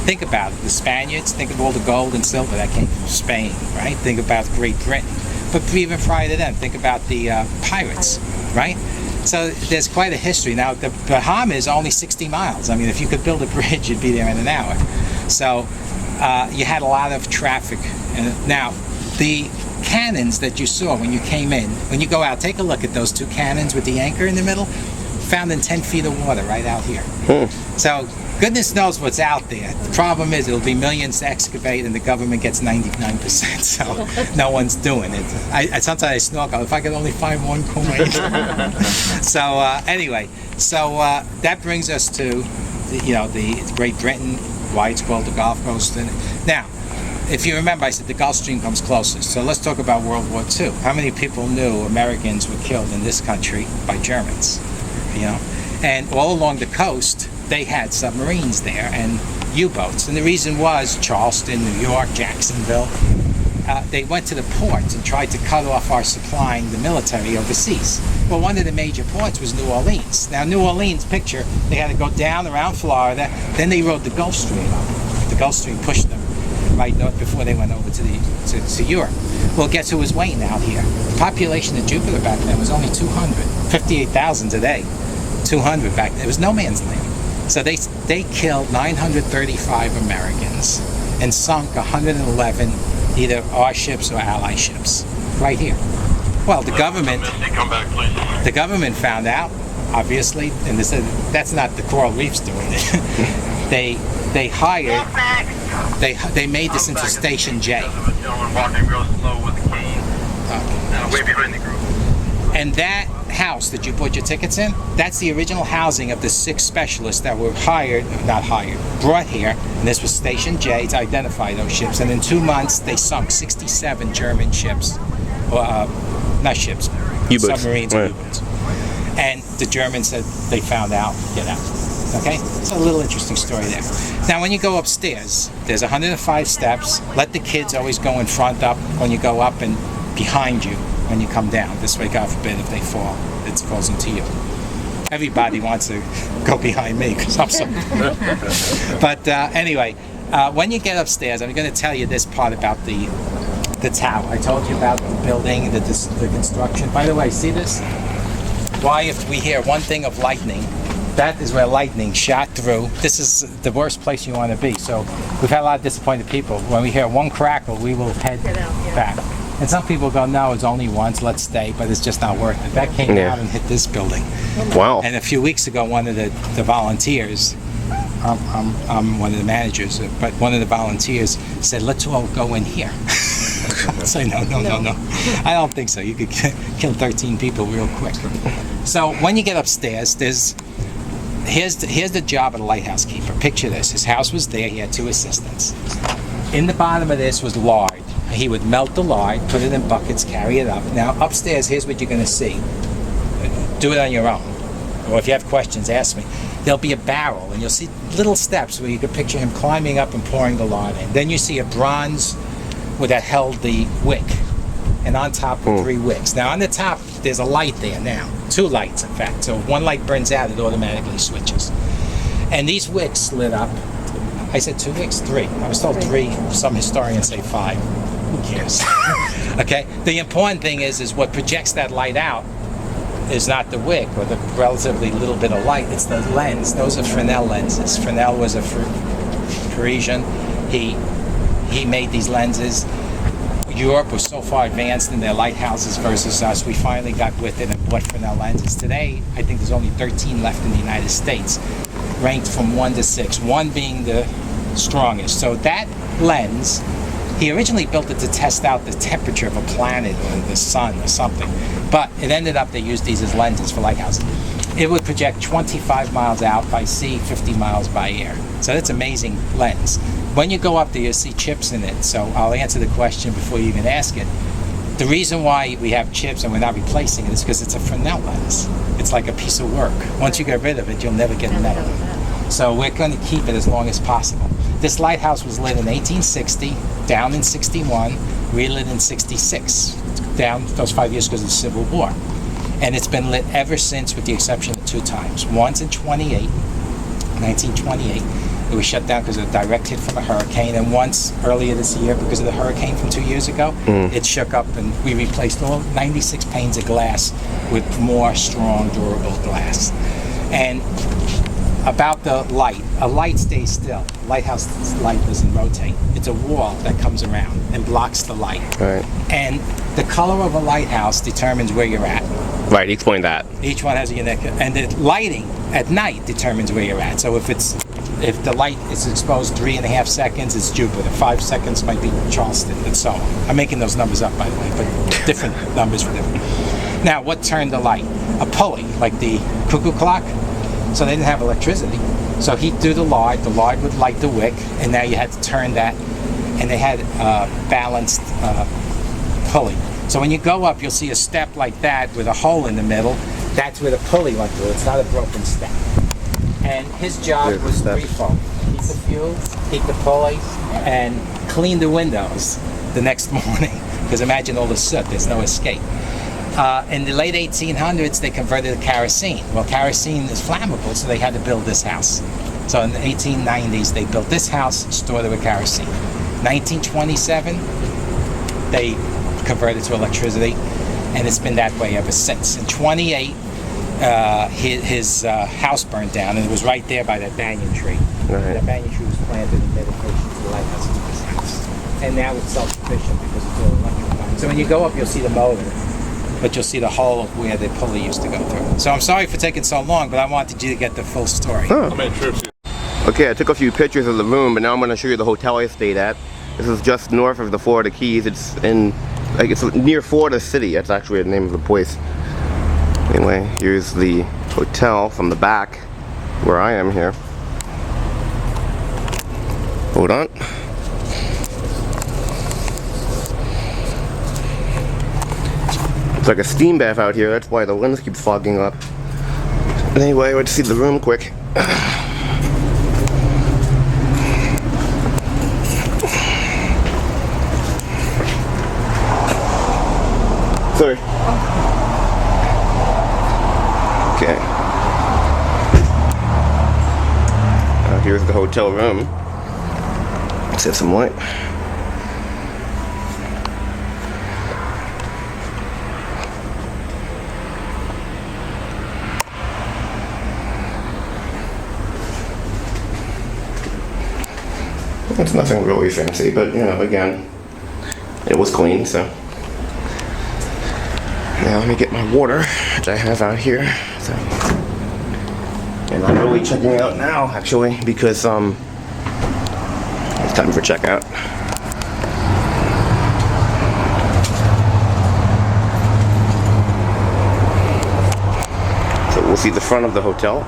Think about it. The Spaniards, think of all the gold and silver that came from Spain, right? Think about Great Britain. But even prior to them, think about the pirates, right? So there's quite a history. Now, the Bahamas is only 60 miles. I mean, if you could build a bridge, you'd be there in an hour. So you had a lot of traffic. And now, the cannons that you saw when you came in, when you go out, take a look at those 2 cannons with the anchor in the middle, found in 10 feet of water right out here. So goodness knows what's out there. The problem is it'll be millions to excavate and the government gets 99%, so no one's doing it. Sometimes I snorkel, if I could only find 1 coin. So anyway, that brings us to the Great Britain, why it's called the Gulf Coast. Now, if you remember, I said the Gulf Stream comes closest. So let's talk about World War II. How many people knew Americans were killed in this country by Germans? And all along the coast, they had submarines there and U-boats. And the reason was Charleston, New York, Jacksonville. They went to the ports and tried to cut off our supplying the military overseas. Well, one of the major ports was New Orleans. Now, New Orleans, picture, they had to go down around Florida. Then they rode the Gulf Stream up. The Gulf Stream pushed them right before they went over to Europe. Well, guess who was waiting out here? The population of Jupiter back then was only 200. 58,000 today. 200 back then. It was no man's land. So they killed 935 Americans and sunk 111 either our ships or ally ships right here. Well, the government found out, obviously, and they said that's not the coral reefs doing it. They they hired, they made this into Station J. Walking real slow with the cane. Way behind the group. And that house that you bought your tickets in, that's the original housing of the 6 specialists that were brought here. And this was Station J to identify those ships. And in 2 months, they sunk 67 German ships. Not ships, U-boats. submarines and U-boats. And the Germans said they found out, get out. Okay? It's a little interesting story there. Now, when you go upstairs, there's 105 steps. Let the kids always go in front up when you go up and behind you when you come down. This way, God forbid, if they fall, it falls into you. Everybody wants to go behind me because I'm so... But anyway, when you get upstairs, I'm going to tell you this part about the tower. I told you about the building, the construction. By the way, see this? Why, if we hear one thing of lightning, that is where lightning shot through. This is the worst place you want to be. So we've had a lot of disappointed people. When we hear one crackle, we will head back. And some people go, no, it's only once, let's stay, but it's just not worth it. That came out and hit this building. Wow. And a few weeks ago, one of the volunteers, I'm one of the managers, but one of the volunteers said, let's all go in here. I say, no. I don't think so. You could kill 13 people real quick. So when you get upstairs, here's the job of the lighthouse keeper. Picture this. His house was there. He had 2 assistants. In the bottom of this was lard. He would melt the lard, put it in buckets, carry it up. Now upstairs, here's what you're going to see. Do it on your own. Or if you have questions, ask me. There'll be a barrel, and you'll see little steps where you can picture him climbing up and pouring the lard in. Then you see a bronze that held the wick, and on top were 3 wicks. Now on the top, there's a light there now. 2 lights, in fact. So if one light burns out, it automatically switches. And these wicks lit up. I said 2 wicks? 3. I was told 3. Some historians say 5. Who cares? Okay? The important thing is what projects that light out is not the wick or the relatively little bit of light. It's the lens. Those are Fresnel lenses. Fresnel was a Parisian. He made these lenses. Europe was so far advanced in their lighthouses versus us. We finally got with it and bought Fresnel lenses. Today, I think there's only 13 left in the United States, ranked from 1 to 6, 1 being the strongest. So that lens, he originally built it to test out the temperature of a planet or the sun or something, but it ended up they used these as lenses for lighthouses. It would project 25 miles out by sea, 50 miles by air. So that's an amazing lens. When you go up there, you'll see chips in it. So I'll answer the question before you even ask it. The reason why we have chips and we're not replacing it is because it's a Fresnel lens. It's like a piece of work. Once you get rid of it, you'll never get metal. So we're going to keep it as long as possible. This lighthouse was lit in 1860, down in 61, relit in 66. Down those 5 years because of the Civil War. And it's been lit ever since with the exception of 2 times. Once in 1928. It was shut down because of a direct hit from a hurricane, and once earlier this year because of the hurricane from 2 years ago, it shook up and we replaced all 96 panes of glass with more strong, durable glass. And about the light, a light stays still. Lighthouse light doesn't rotate. It's a wall that comes around and blocks the light. Right. And the color of a lighthouse determines where you're at. Right, explain that. Each one has a unique, and the lighting at night determines where you're at. So if the light is exposed 3.5 seconds, it's Jupiter. 5 seconds might be Charleston, and so on. I'm making those numbers up, by the way, but different numbers for them. Now, what turned the light? A pulley, like the cuckoo clock. So they didn't have electricity. So he'd do the lard would light the wick, and now you had to turn that, and they had balanced pulley. So when you go up, you'll see a step like that with a hole in the middle. That's where the pulley went through. It's not a broken step. And his job was threefold: keep the fuel, keep the pulley, and clean the windows the next morning. Because imagine all the soot, there's no escape. In the late 1800s, they converted to kerosene. Well, kerosene is flammable, so they had to build this house. So in the 1890s, they built this house, stored it with kerosene. 1927, they converted to electricity, and it's been that way ever since. In 28, his house burned down, and it was right there by that banyan tree. Right. That banyan tree was planted in dedication to the lighthouse of his house. And now it's self-sufficient because it's all electrified. So when you go up, you'll see the motor, but you'll see the hole of where the pulley used to go through. So I'm sorry for taking so long, but I wanted you to get the full story. Huh. How many trips? Okay, I took a few pictures of the room, but now I'm going to show you the hotel I stayed at. This is just north of the Florida Keys. It's in, like, it's near Florida City. That's actually the name of the place. Anyway, here's the hotel from the back, where I am here. Hold on. It's like a steam bath out here. That's why the lens keeps fogging up. Anyway, let's see the room quick. Sorry. Okay. Here's the hotel room. Let's have some light. It's nothing really fancy, but you know, again, it was clean, so. Now let me get my water, which I have out here. So. And I'm really checking it out now, actually, because it's time for checkout. So we'll see the front of the hotel.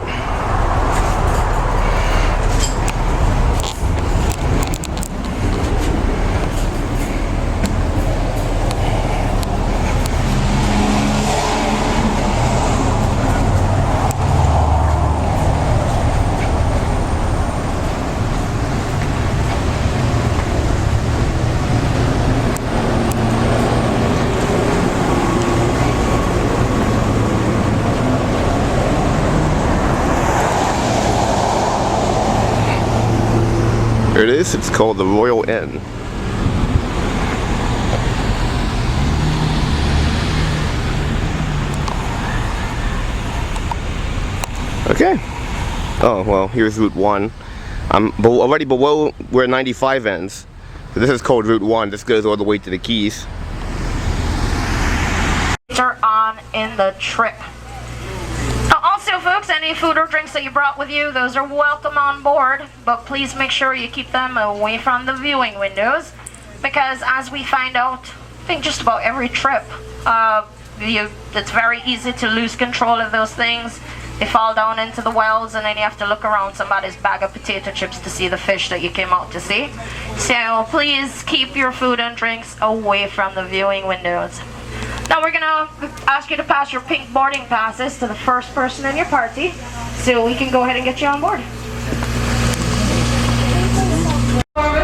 Here it is, it's called the Royal Inn. Okay. Oh, well, here's Route 1. I'm already below where 95 ends. So this is called Route 1. This goes all the way to the Keys. Are on in the trip. Also, folks, any food or drinks that you brought with you, those are welcome on board, but please make sure you keep them away from the viewing windows, because as we find out, I think just about every trip, it's very easy to lose control of those things. They fall down into the wells, and then you have to look around somebody's bag of potato chips to see the fish that you came out to see. So please keep your food and drinks away from the viewing windows. Now we're gonna ask you to pass your pink boarding passes to the first person in your party, so we can go ahead and get you on board.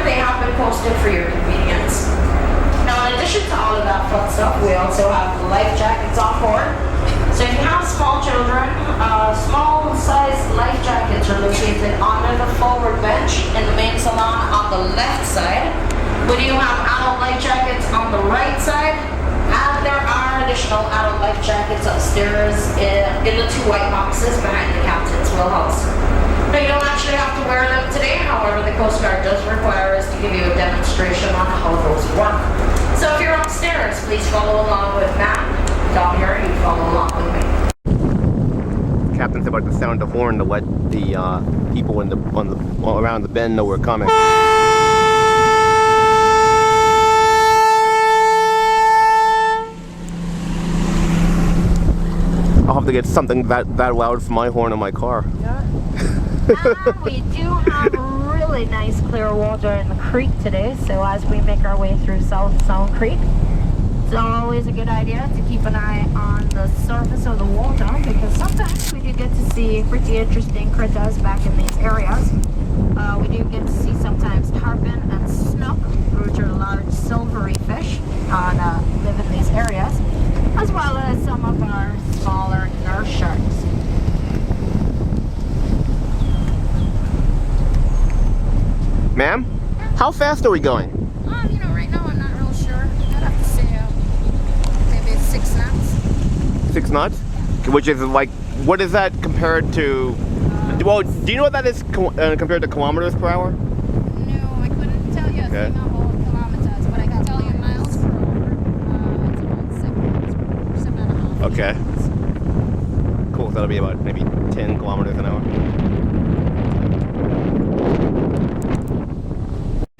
They have been posted for your convenience. Now, in addition to all of that fun stuff, we also have life jackets on board. So if you have small children, small size life jackets are located under the forward bench in the main salon on the left side. We do have adult life jackets on the right side. And there are additional adult life jackets upstairs in the two white boxes behind the captain's wheelhouse. Now, you don't actually have to wear them today, however, the Coast Guard does require us to give you a demonstration on how those work. So if you're upstairs, please follow along with Matt. Down here, you follow along with me. The captain's about to sound the horn to let the people around the bend know we're coming. I'll have to get something that loud for my horn in my car. Yeah. We do have really nice clear water in the creek today, so as we make our way through South Sound Creek, it's always a good idea to keep an eye on the surface of the water, because sometimes we do get to see pretty interesting critters back in these areas. We do get to see sometimes tarpon and snook, which are large silvery fish, live in these areas, as well as some of our smaller nurse sharks. Ma'am, how fast are we going? You know, right now I'm not real sure. I'd have to say maybe 6 knots. 6 knots? Which is like, what is that compared to? Well, do you know what that is compared to kilometers per hour? No, I couldn't tell you a thing about kilometers, but I can tell you miles per hour. It's about 7.5. Okay. Cool, so that'll be about maybe 10 kilometers an hour.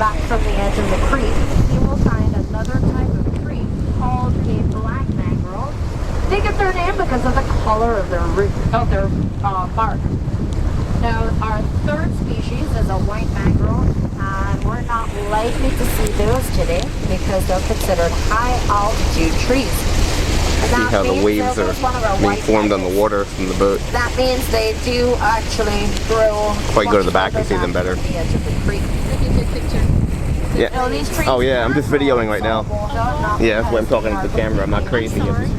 back from the edge of the creek, you will find another type of tree called a black mangrove. They get their name because of the color of their root, of their bark. Now, our third species is a white mangrove, and we're not likely to see those today because they're considered high altitude trees. See how the waves are being formed on the water from the boat. That means they do actually grow. If I go to the back and see them better. The edge of the creek. Yeah. Oh, these trees Oh yeah, I'm just videoing right now. Yeah, that's why I'm talking to the camera. I'm not crazy. I was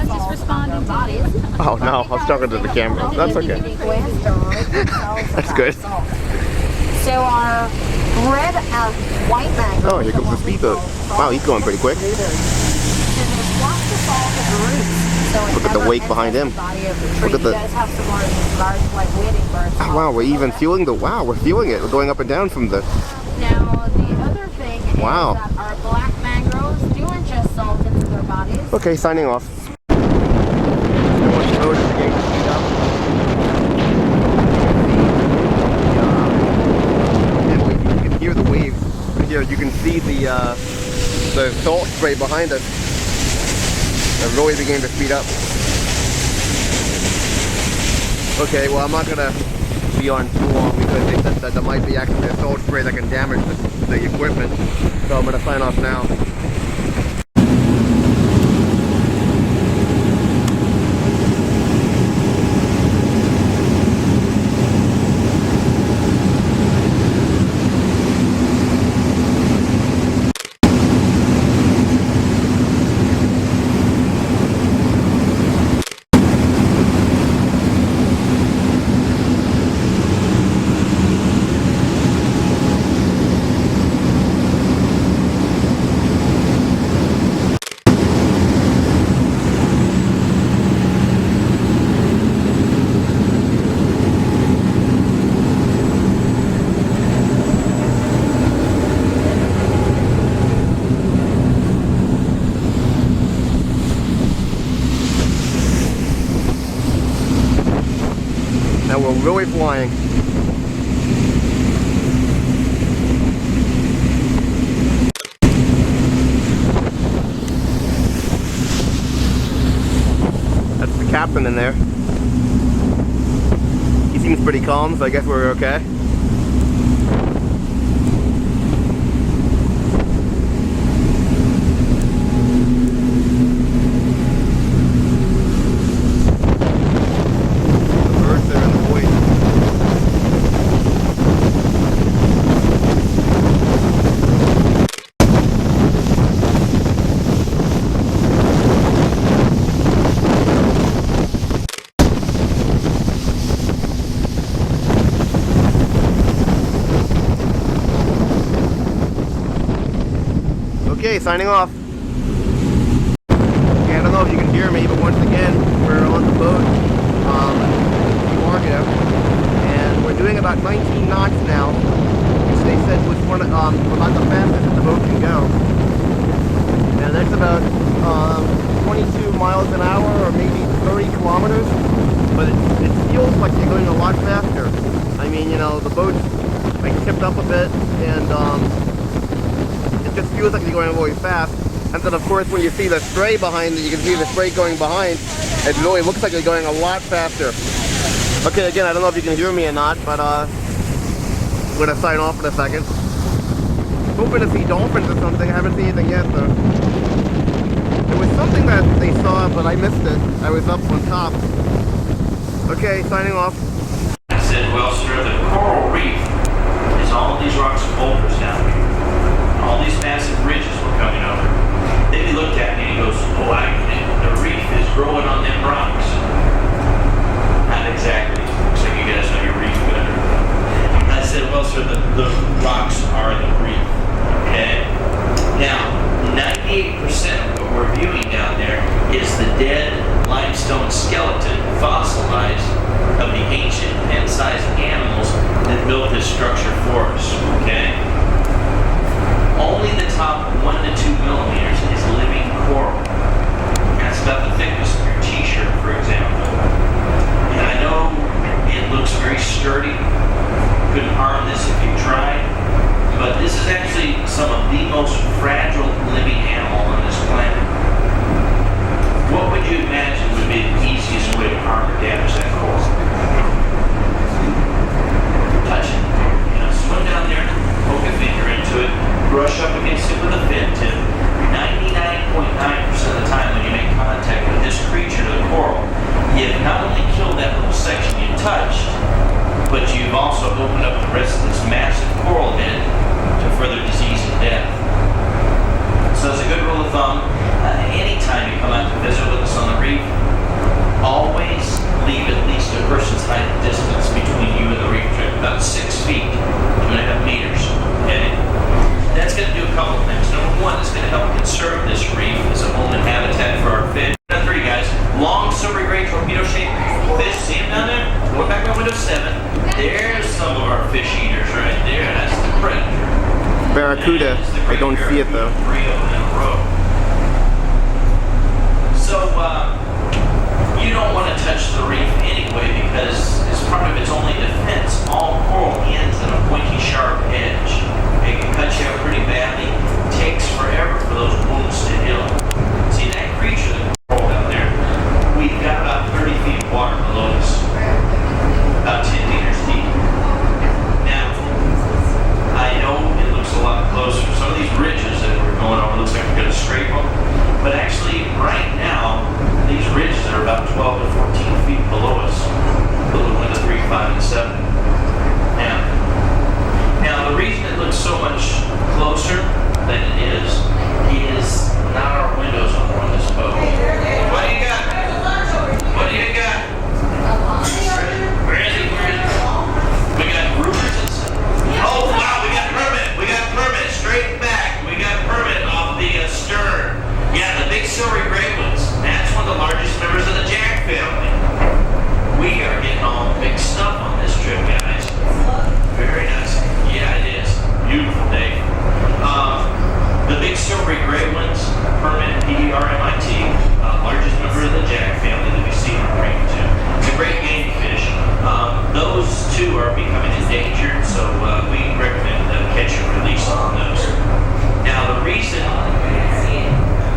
just responding to you. Oh no, I was talking to the camera. That's okay. That's good. So our red and white mangrove. Oh, here comes the speedboat. Wow, he's going pretty quick. Look at the wake behind him. Look at the. Oh, wow, we're even feeling the. Wow, we're feeling it. We're going up and down from the. Now the other thing is wow. that our black mangroves do ingest salt into their bodies. Okay, signing off. You can hear the waves. Here, you can see the salt spray behind us. They're really beginning to speed up. Okay, well I'm not gonna be on too long because they said that there might be actually a salt spray that can damage the equipment. So I'm gonna sign off now. Now we're really flying. That's the captain in there. He seems pretty calm, so I guess we're okay. Okay, signing off. Okay, I don't know if you can hear me, but once again, we're on the boat, Margo, and we're doing about 19 knots now, which they said was about the fastest that the boat can go. And that's about 22 miles an hour, or maybe 30 kilometers, but it feels like you're going a lot faster. I mean, you know, the boat's like tipped up a bit, and it just feels like you're going really fast. And then of course when you see the spray behind it, you can see the spray going behind, it really looks like you're going a lot faster. Okay, again, I don't know if you can hear me or not, but I'm gonna sign off in a second. Hoping to see dolphins or something. I haven't seen anything yet though. There was something that they saw, but I missed it. I was up on top. Okay, signing off. I said, well sir, the coral reef is all of these rocks and boulders down here. All these massive ridges were coming over. Then he looked at me and he goes, oh, the reef is growing on them rocks. Not exactly. Looks like you guys know your reef better. I said, well, sir, the rocks are the reef. Okay? Now, 98% of what we're viewing down there is the dead limestone skeleton, fossilized, of the ancient pen-sized animals that built this structure for us. Okay? Only the top 1 to 2 millimeters is living coral. That's about the thickness of your t-shirt, for example. And I know it looks very sturdy. Couldn't harm this if you tried. is the I Great don't see it though. Rio in a row. So, you don't want to touch the reef anyway because as part of its only defense, all coral ends in a pointy, sharp edge. It can cut you up pretty badly. It takes forever for those wounds to heal. See, that creature, the coral down there, we've got about 30 feet of water below us. About 10 meters deep. Now, I know it looks a lot closer. Some of these ridges that we're going over looks like we're going to scrape them. But actually, right now, these ridges are about 12 to 14 feet below us. A little into 3, 5, and 7. Now, the reason it looks so much closer than it is not our windows on this boat. What do you got? What do you got? Where is it? Where is it? We got groupers and stuff. Oh, wow, we got permit. We got permit straight back. We got permit off the stern. Yeah, the big silvery gray ones. That's one of the largest members of the Jack family. We are getting all big stuff on this trip, guys. Very nice. Yeah, it is. Beautiful day. The big silvery gray ones, permit PDRMIT, largest member of the Jack family that we see on the ring too. It's a great game fish. Those two are becoming endangered, so we recommend catch and release on those. Now, the reason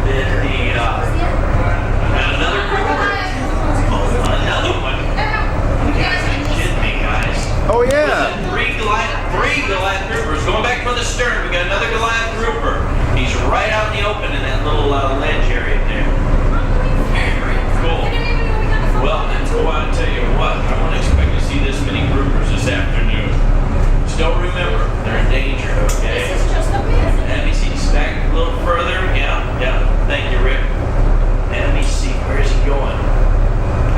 that another grouper, another one. You guys are kidding me, guys. Oh yeah. Three Goliath groupers. Going back from the stern, we got another Goliath grouper. He's right out in the open in that little ledge area there. Very cool. Well, that's why I tell you what, I wouldn't expect to see this many groupers this afternoon. Still remember, they're endangered, okay? Let me see, stack a little further. Yeah. Thank you, Rick. Let me see, where is he going?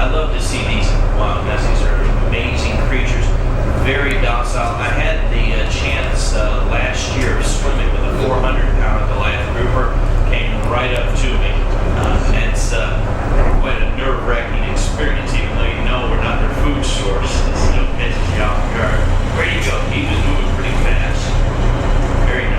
I love to see these wild guys. These are amazing creatures. Very docile. I had the chance last year of swimming with a 400-pound Goliath grouper. Came right up to me. It's quite a nerve-wracking experience, even though you know we're not their food source. It still catches you off guard. Where do you go? He was moving pretty fast. Very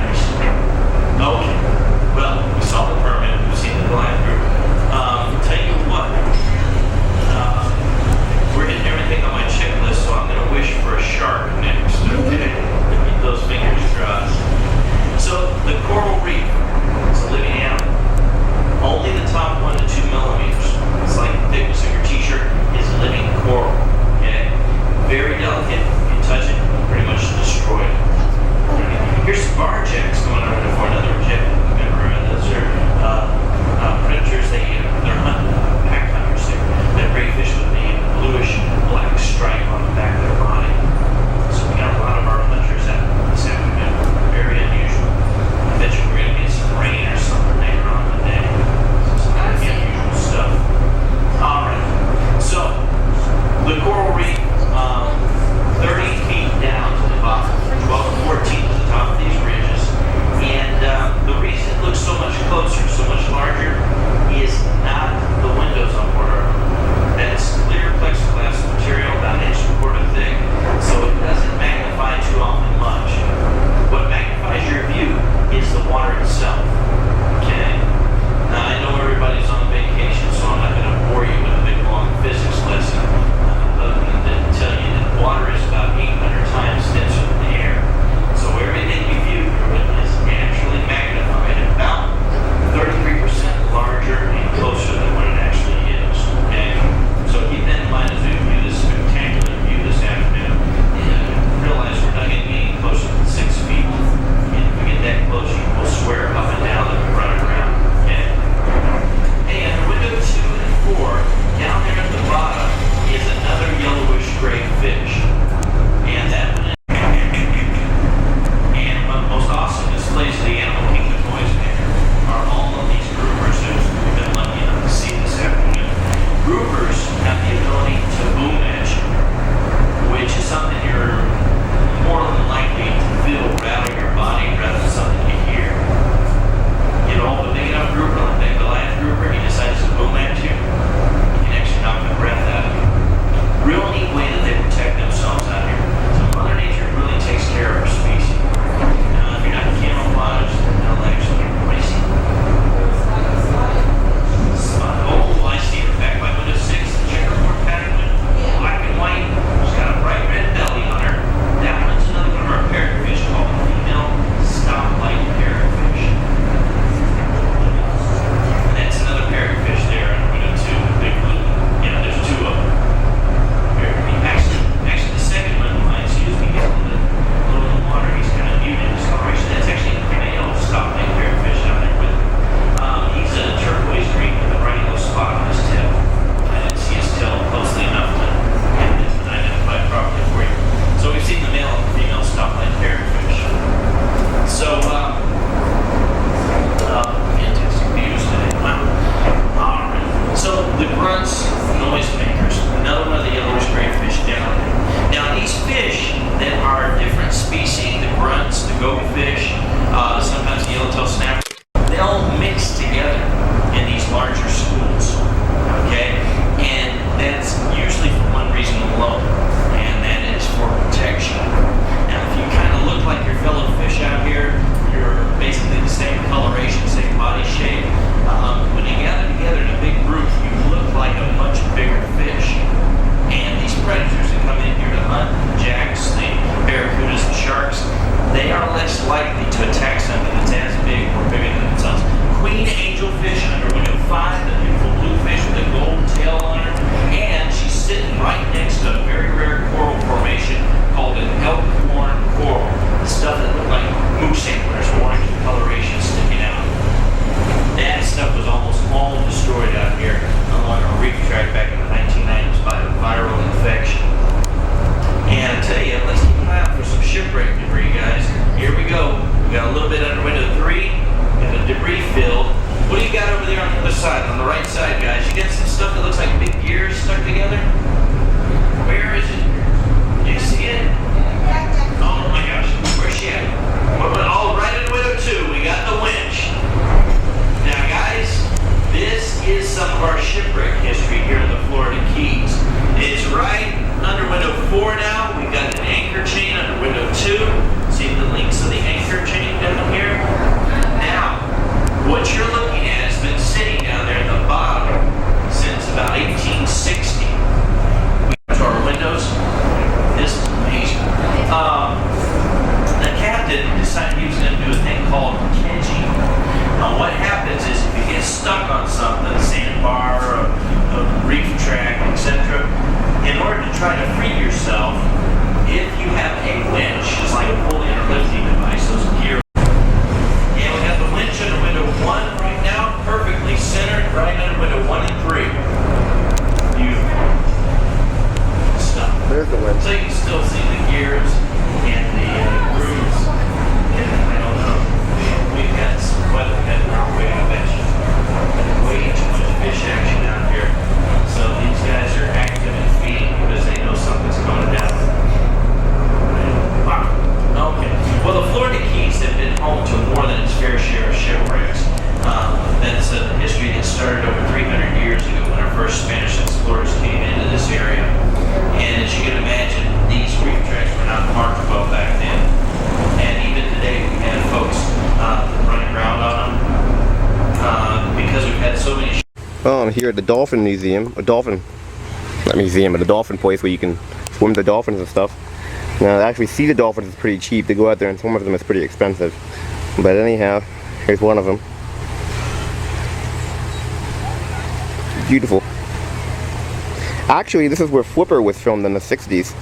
Well, I'm here at the Dolphin Museum, not museum, but a dolphin place where you can swim with the dolphins and stuff. Now, to actually see the dolphins is pretty cheap. To go out there and swim with them is pretty expensive. But anyhow, here's one of them. Beautiful. Actually, this is where Flipper was filmed in the 60s.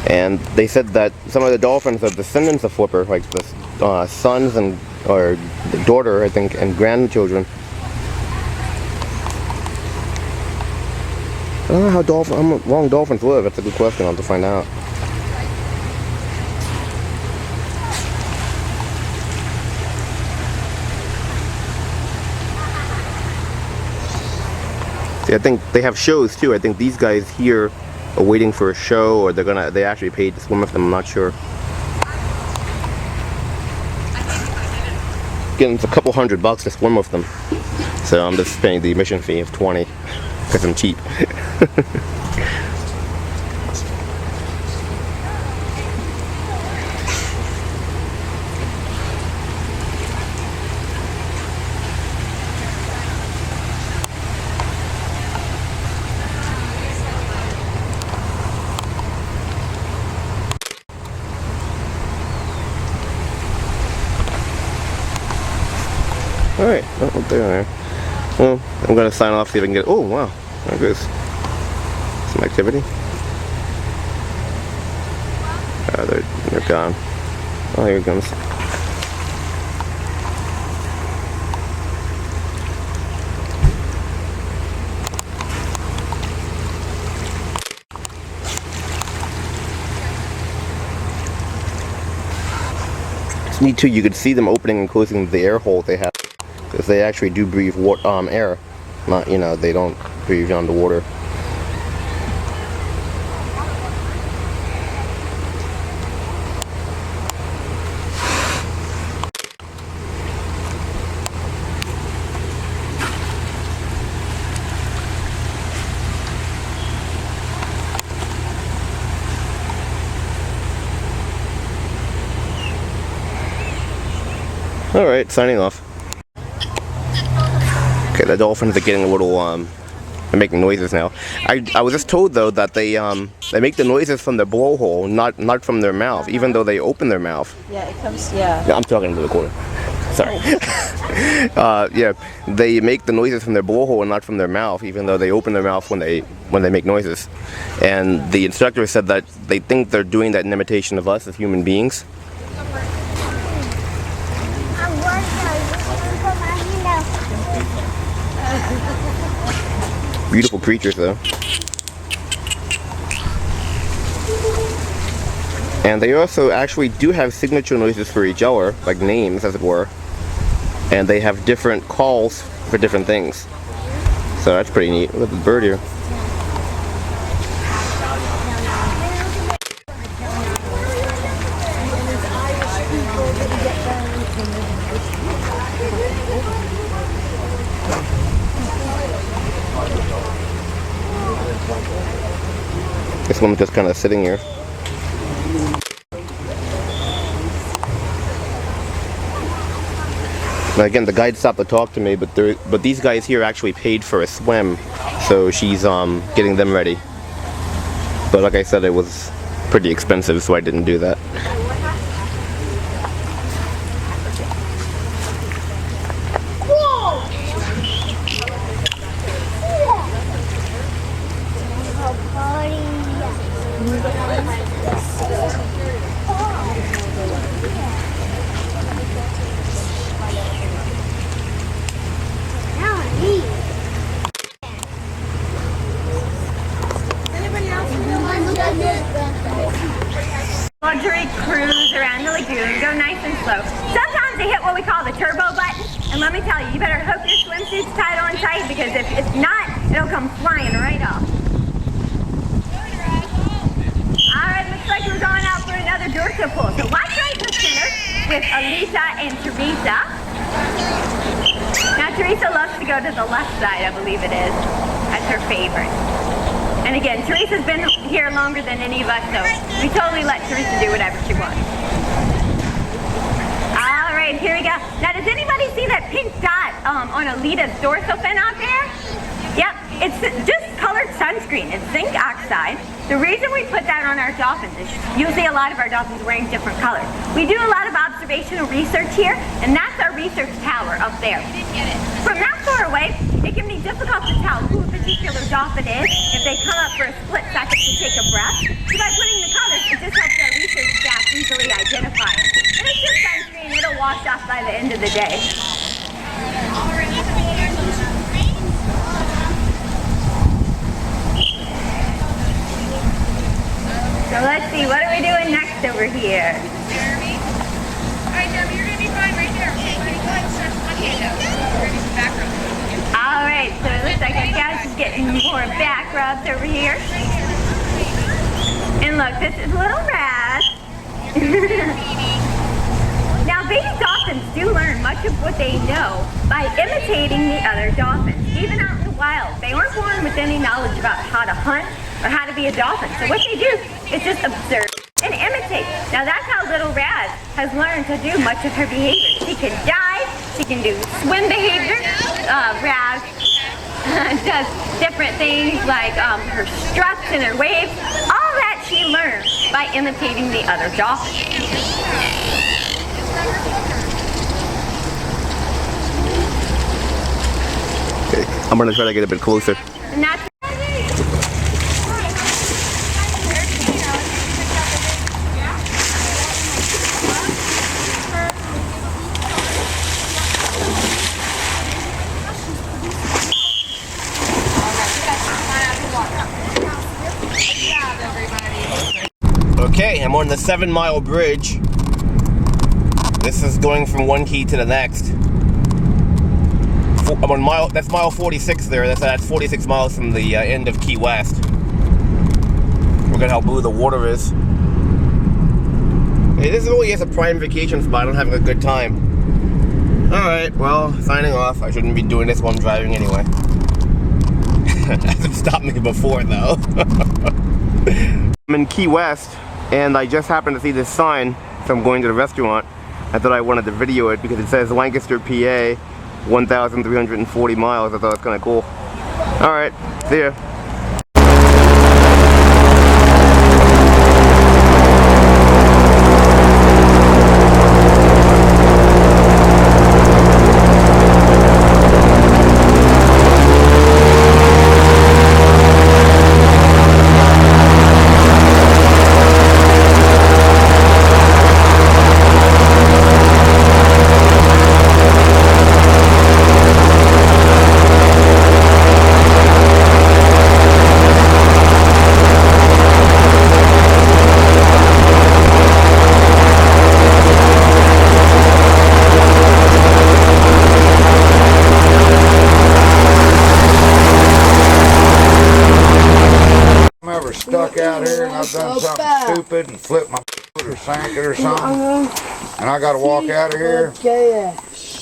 And they said that some of the dolphins are descendants of Flipper, like the sons and, or the daughter, I think, and grandchildren. I don't know how long dolphins live. That's a good question. I'll have to find out. See, I think they have shows too. I think these guys here are waiting for a show, or they actually paid to swim with them. I'm not sure. Again, it's a couple $100 to swim with them. So I'm just paying the admission fee of $20 because I'm cheap. Alright, well, there. Well, I'm going to sign off, see if I can get... Oh, wow. There goes some activity. They're gone. Oh, here it comes. It's neat too, you could see them opening and closing the air hole they have. Because they actually do breathe air. Not, you know, they don't breathe underwater. Alright, signing off. Okay, the dolphins are getting a little, they're making noises now. I was just told though that they make the noises from their blowhole, not from their mouth, even though they open their mouth. Yeah, it comes, yeah. I'm talking to the recorder. Sorry. Yeah, they make the noises from their blowhole and not from their mouth, even though they open their mouth when they make noises. And the instructor said that they think they're doing that in imitation of us as human beings. Beautiful creatures though. And they also actually do have signature noises for each other, like names as it were. And they have different calls for different things. So that's pretty neat. Look at the bird here. This one's just kind of sitting here. Now again, the guide stopped to talk to me, but these guys here actually paid for a swim, so she's getting them ready. But like I said, it was pretty expensive, so I didn't do that. Luxury cruise around the lagoon, go nice and slow. Sometimes they hit what we call the turbo button, and let me tell you, you better hook your swimsuits tight on tight, because if it's not, it'll come flying right off. Alright, looks like we're going out for another dorsal pull. So watch right in the center with Alisa and Teresa. Now Teresa loves to go to the left side, I believe it is. That's her favorite. And again, Teresa's been here longer than any of us, so we totally let Teresa do whatever she wants. All right, here we go. Now, does anybody see that pink dot on Alita's dorsal fin out there? It's just colored sunscreen. It's zinc oxide. The reason we put that on our dolphins is usually a lot of our dolphins wearing different colors. We do a lot of observational research here, and that's our research tower up there. From that far away, it can be difficult to tell who a particular dolphin is if they come up for a split second to take a breath. So by putting the colors, it just helps our research staff easily identify it. And it's just sunscreen. It'll wash off by the end of the day. So let's see, what are we doing next over here? Jeremy. All right, Jeremy, you're going to be fine right there. Okay, go ahead and start one hand up. We're going to do some back rubs. All right, so it looks like our guys is getting more back rubs over here. And look, this is little Raz. Now, baby dolphins do learn much of what they know by imitating the other dolphins, even out in the wild. They weren't born with any knowledge about how to hunt or how to be a dolphin. So what they do is just observe and imitate. Now that's how little Raz has learned to do much of her behavior. She can dive, she can do swim behavior. Raz does different things like her struts and her waves. All that she learned by imitating the other dolphins. Okay, I'm gonna try to get a bit closer. And that's Okay, I'm on the 7 Mile Bridge. This is going from one key to the next. I'm on that's mile 46 there. That's 46 miles from the end of Key West. Look at how blue the water is. Hey, this really is a prime vacation spot. I'm having a good time. Alright, well, signing off. I shouldn't be doing this while I'm driving anyway. Hasn't stopped me before though. I'm in Key West and I just happened to see this sign, so I'm going to the restaurant. I thought I wanted to video it because it says Lancaster, PA, 1,340 miles. I thought it was kind of cool. Alright, see ya. Stuck out here and I've done something stupid and flipped my or sank it or something, and I gotta walk out of here.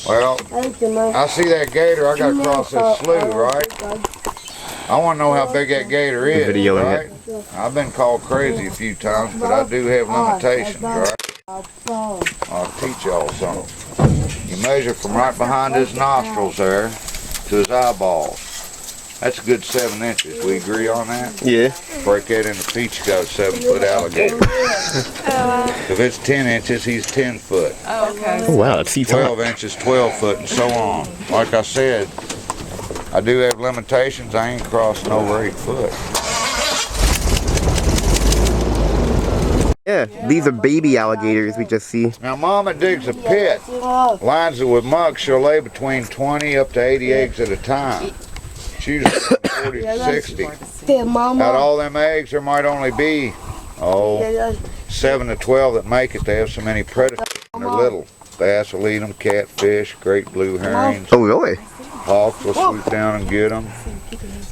Well, I see that gator. I gotta cross this slough, right? I want to know how big that gator is, right? I've been called crazy a few times, but I do have limitations, right? I'll teach y'all something. You measure from right behind his nostrils there to his eyeballs. That's a good 7 inches. We agree on that? Yeah. Break that into feet, you got a 7-foot alligator. If it's 10 inches, he's 10 foot. Oh, okay. Oh wow, it's 12 inches, 12 foot, and so on. Like I said, I do have limitations. I ain't crossing over 8 foot. Yeah, these are baby alligators we just see. Now Mama digs a pit, lines it with muck. She'll lay between 20 up to 80 eggs at a time. She's 40 to 60. Out of all them eggs, there might only be 7 to 12 that make it. They have so many predators when they're little. Bass will eat them, catfish, great blue herrings. Oh really? Hawks will swoop down and get them.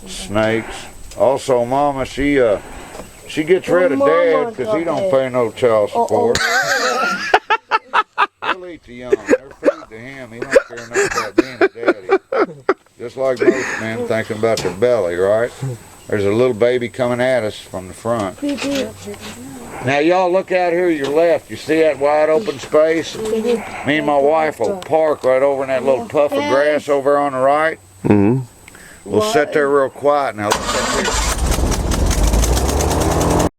Snakes. Also, Mama, she gets rid of Dad because he don't pay no child support. He'll eat the young. They're food to him. He don't care enough about being a daddy. Just like most men thinking about their belly, right? There's a little baby coming at us from the front. Now y'all look out here to your left. You see that wide open space? Me and my wife will park right over in that little puff of grass over on the right. Mm-hmm. We'll sit there real quiet now. Let's sit there.